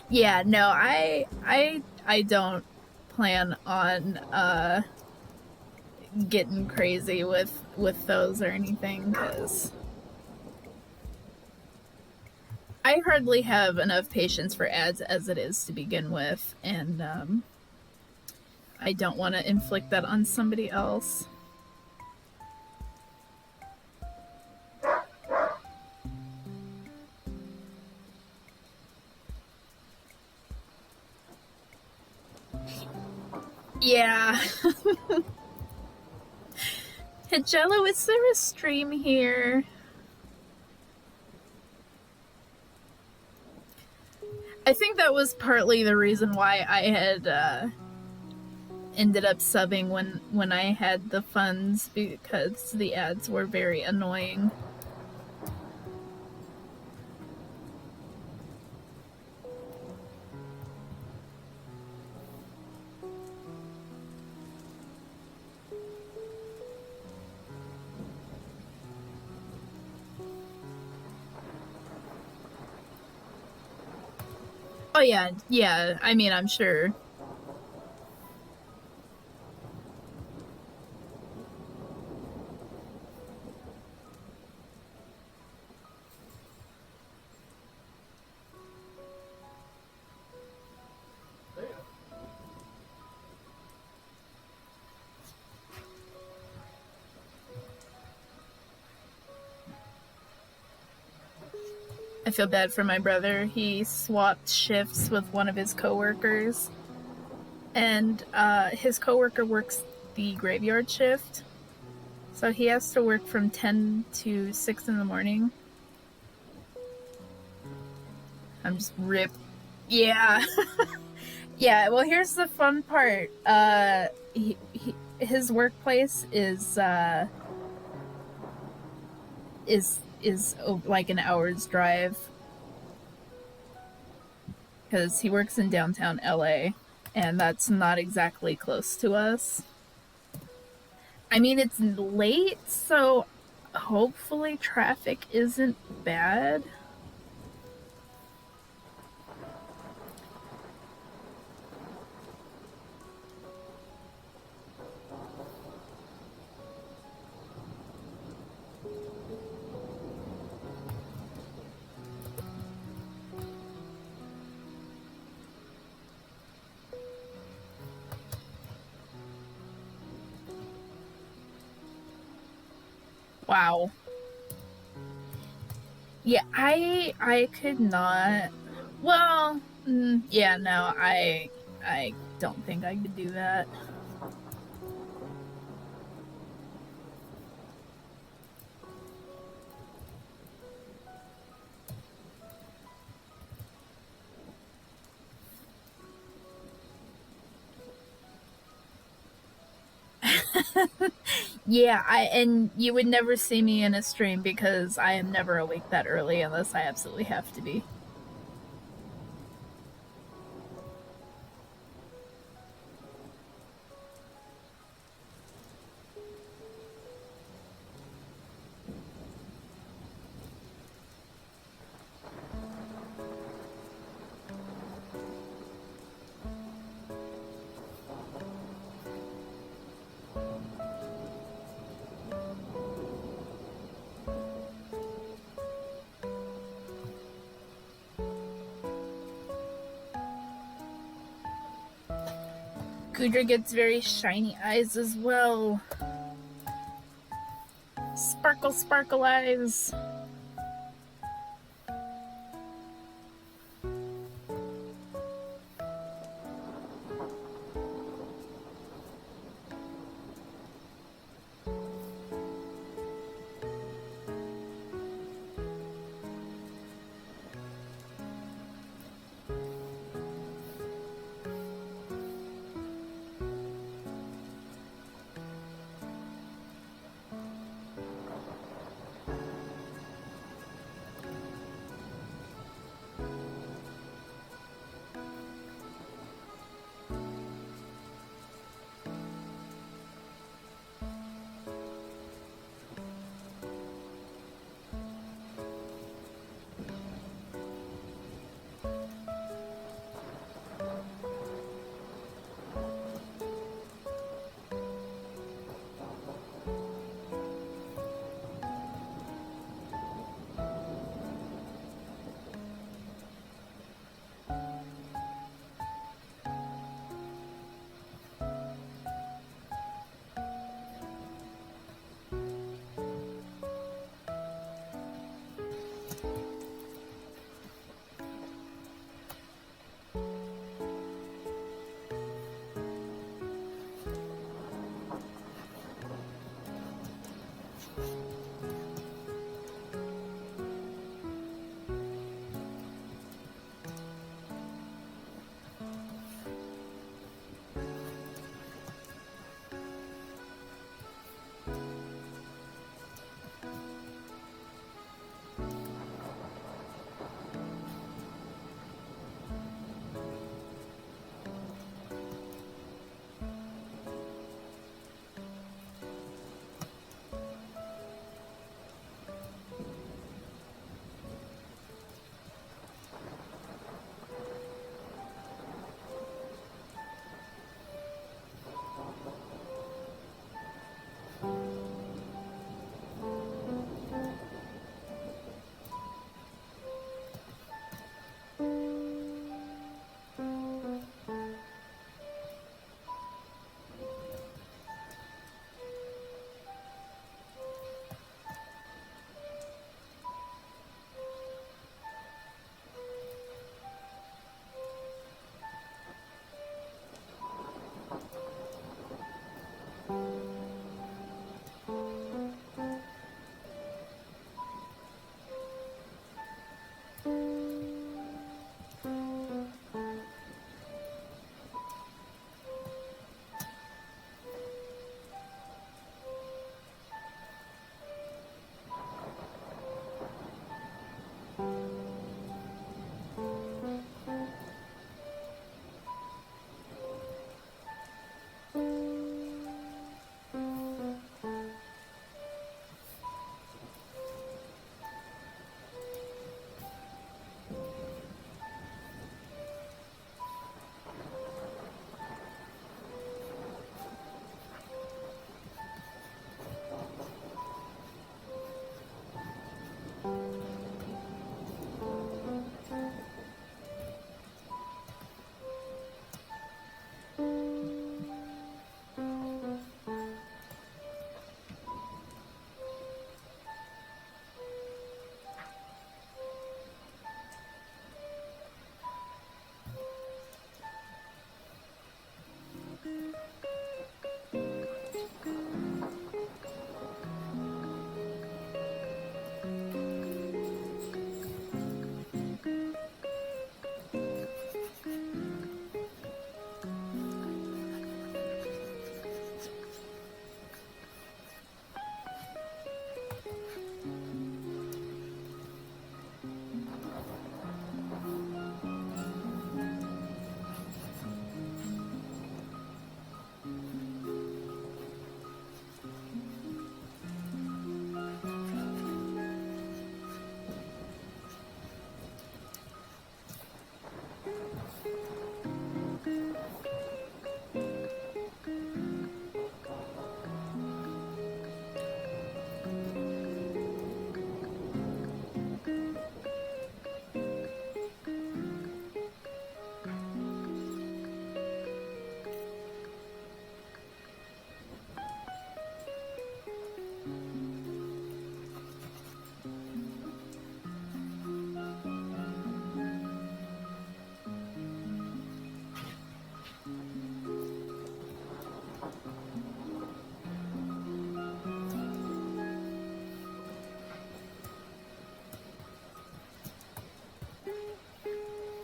Yeah, no, I don't plan on getting crazy with those or anything, because I hardly have enough patience for ads as it is to begin with, and I don't want to inflict that on somebody else. Yeah. Hey, Jello, is there a stream here? I think that was partly the reason why I had ended up subbing when I had the funds, because the ads were very annoying. Oh yeah, yeah. I mean, I'm sure. I feel bad for my brother. He swapped shifts with one of his coworkers, and his coworker works the graveyard shift, so he has to work from 10 to 6 in the morning. I'm just ripped. Yeah. Yeah, well, here's the fun part. His workplace is like an hour's drive, because he works in downtown LA, and that's not exactly close to us. I mean, it's late, so hopefully traffic isn't bad. Wow. Yeah, I could not. Well, yeah, no, I don't think I could do that. Yeah, and you would never see me in a stream because I am never awake that early unless I absolutely have to be. Gudra gets very shiny eyes as well. Sparkle, sparkle eyes.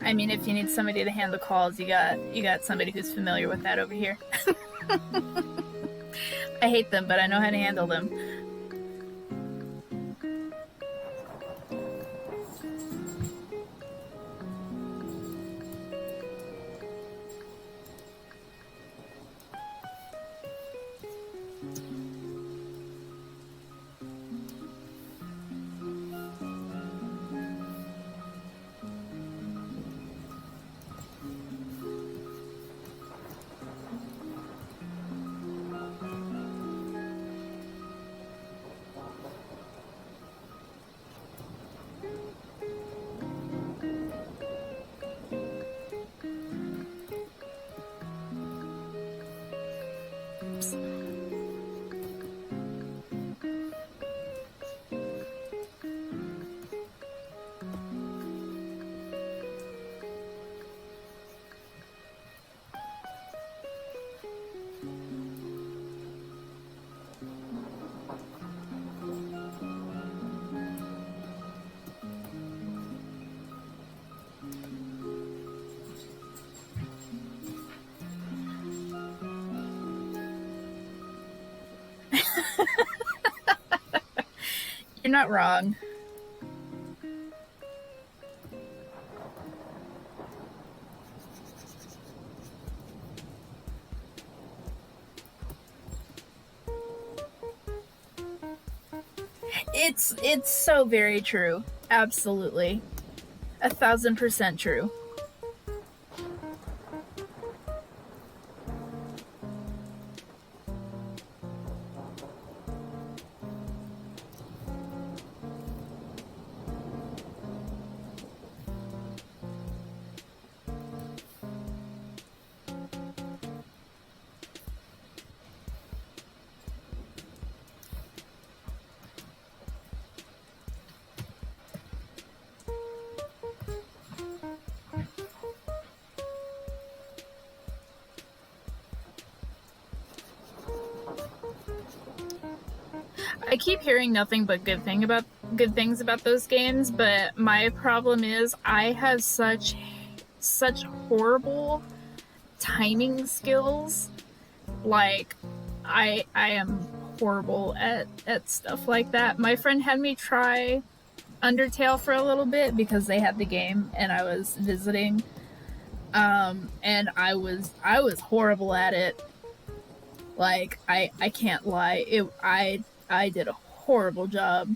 I mean, if you need somebody to handle calls, you got somebody who's familiar with that over here. I hate them, but I know how to handle them. You're not wrong. It's so very true. Absolutely. 1,000% true. I keep hearing nothing but good things about those games, but my problem is I have such horrible timing skills. Like I am horrible at stuff like that. My friend had me try Undertale for a little bit because they had the game and I was visiting. And I was horrible at it. Like I can't lie. I did a horrible job.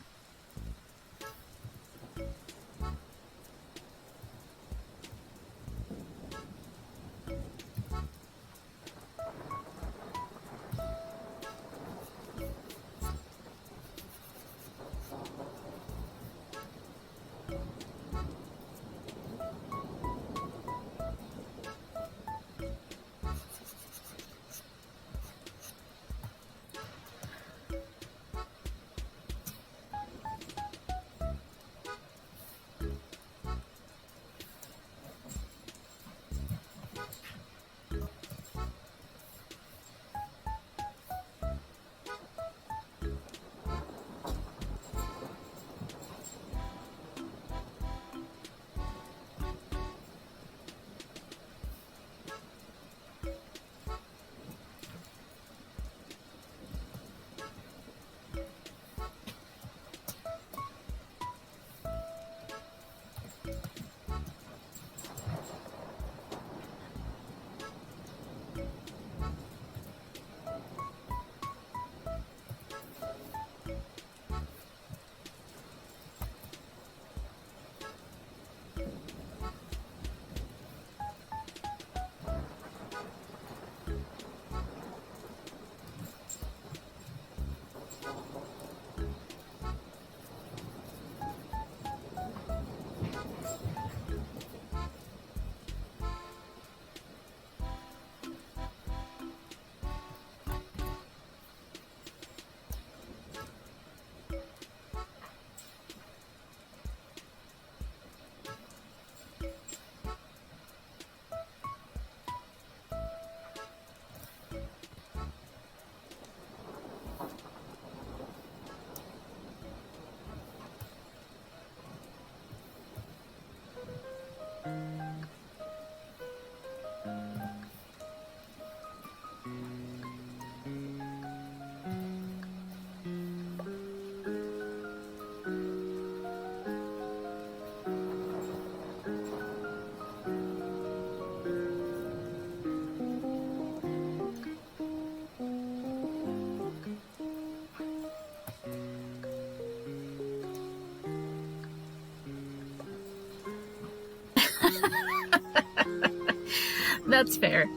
That's fair.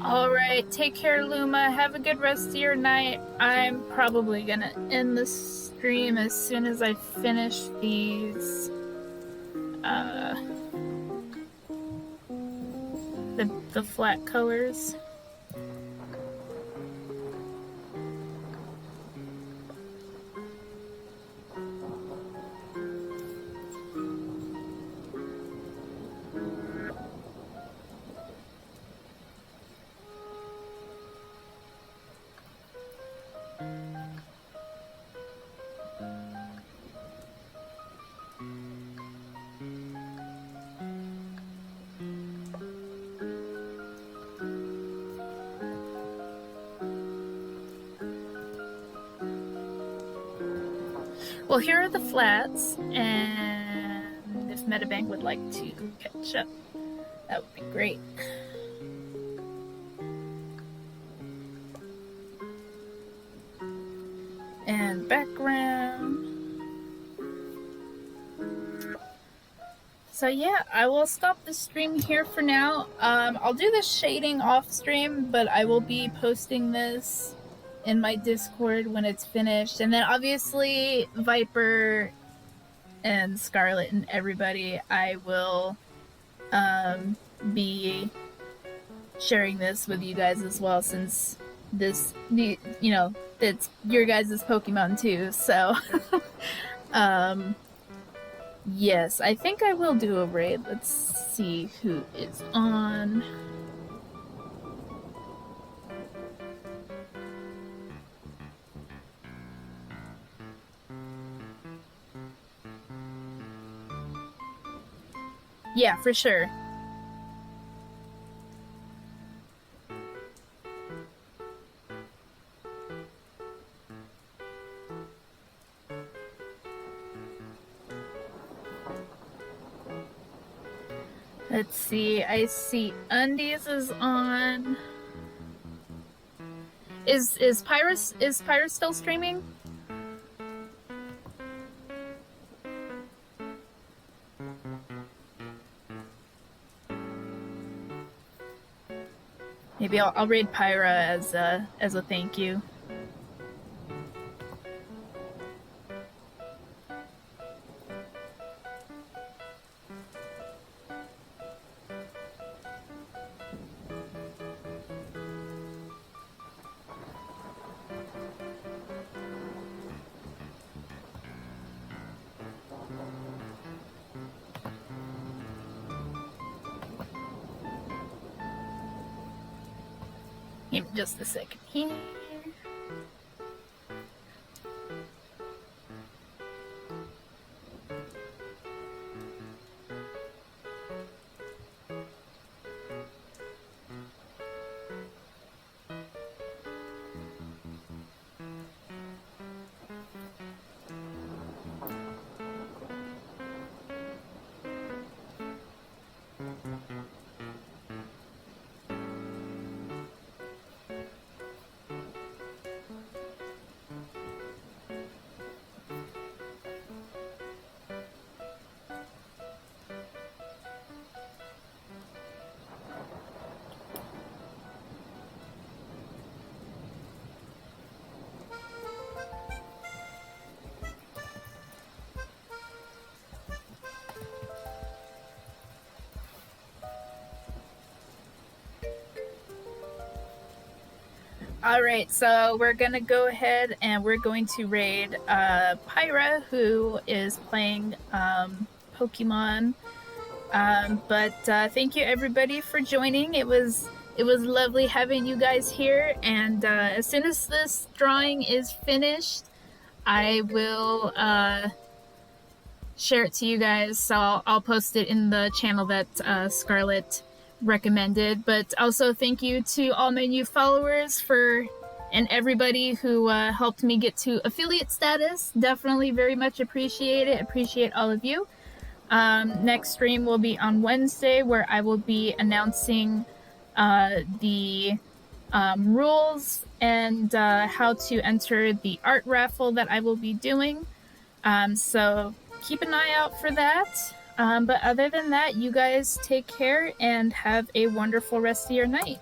Alright, take care, Luma. Have a good rest of your night. I'm probably gonna end the stream as soon as I finish these the flat colors. Well, here are the flats, and if Metabang would like to catch up, that would be great. And background. So yeah, I will stop the stream here for now. I'll do the shading off stream, but I will be posting this in my Discord when it's finished. And then obviously Viper and Scarlet and everybody, I will be sharing this with you guys as well, since this, you know, it's your guys' Pokemon too. So yes, I think I will do a raid. Let's see who is on. Yeah, for sure. Let's see, I see Undies is on. Is Pyrus still streaming? Maybe I'll raid Pyra as a thank you. Give me just a second here. Alright, so we're gonna go ahead and we're going to raid Pyra, who is playing Pokemon. But thank you everybody for joining. It was lovely having you guys here, and as soon as this drawing is finished, I will share it to you guys. So I'll post it in the channel that Scarlet recommended. But also thank you to all my new followers and everybody who helped me get to affiliate status. Definitely very much appreciate it. Appreciate all of you. Next stream will be on Wednesday, where I will be announcing the rules and how to enter the art raffle that I will be doing. So keep an eye out for that. But other than that, you guys take care and have a wonderful rest of your night.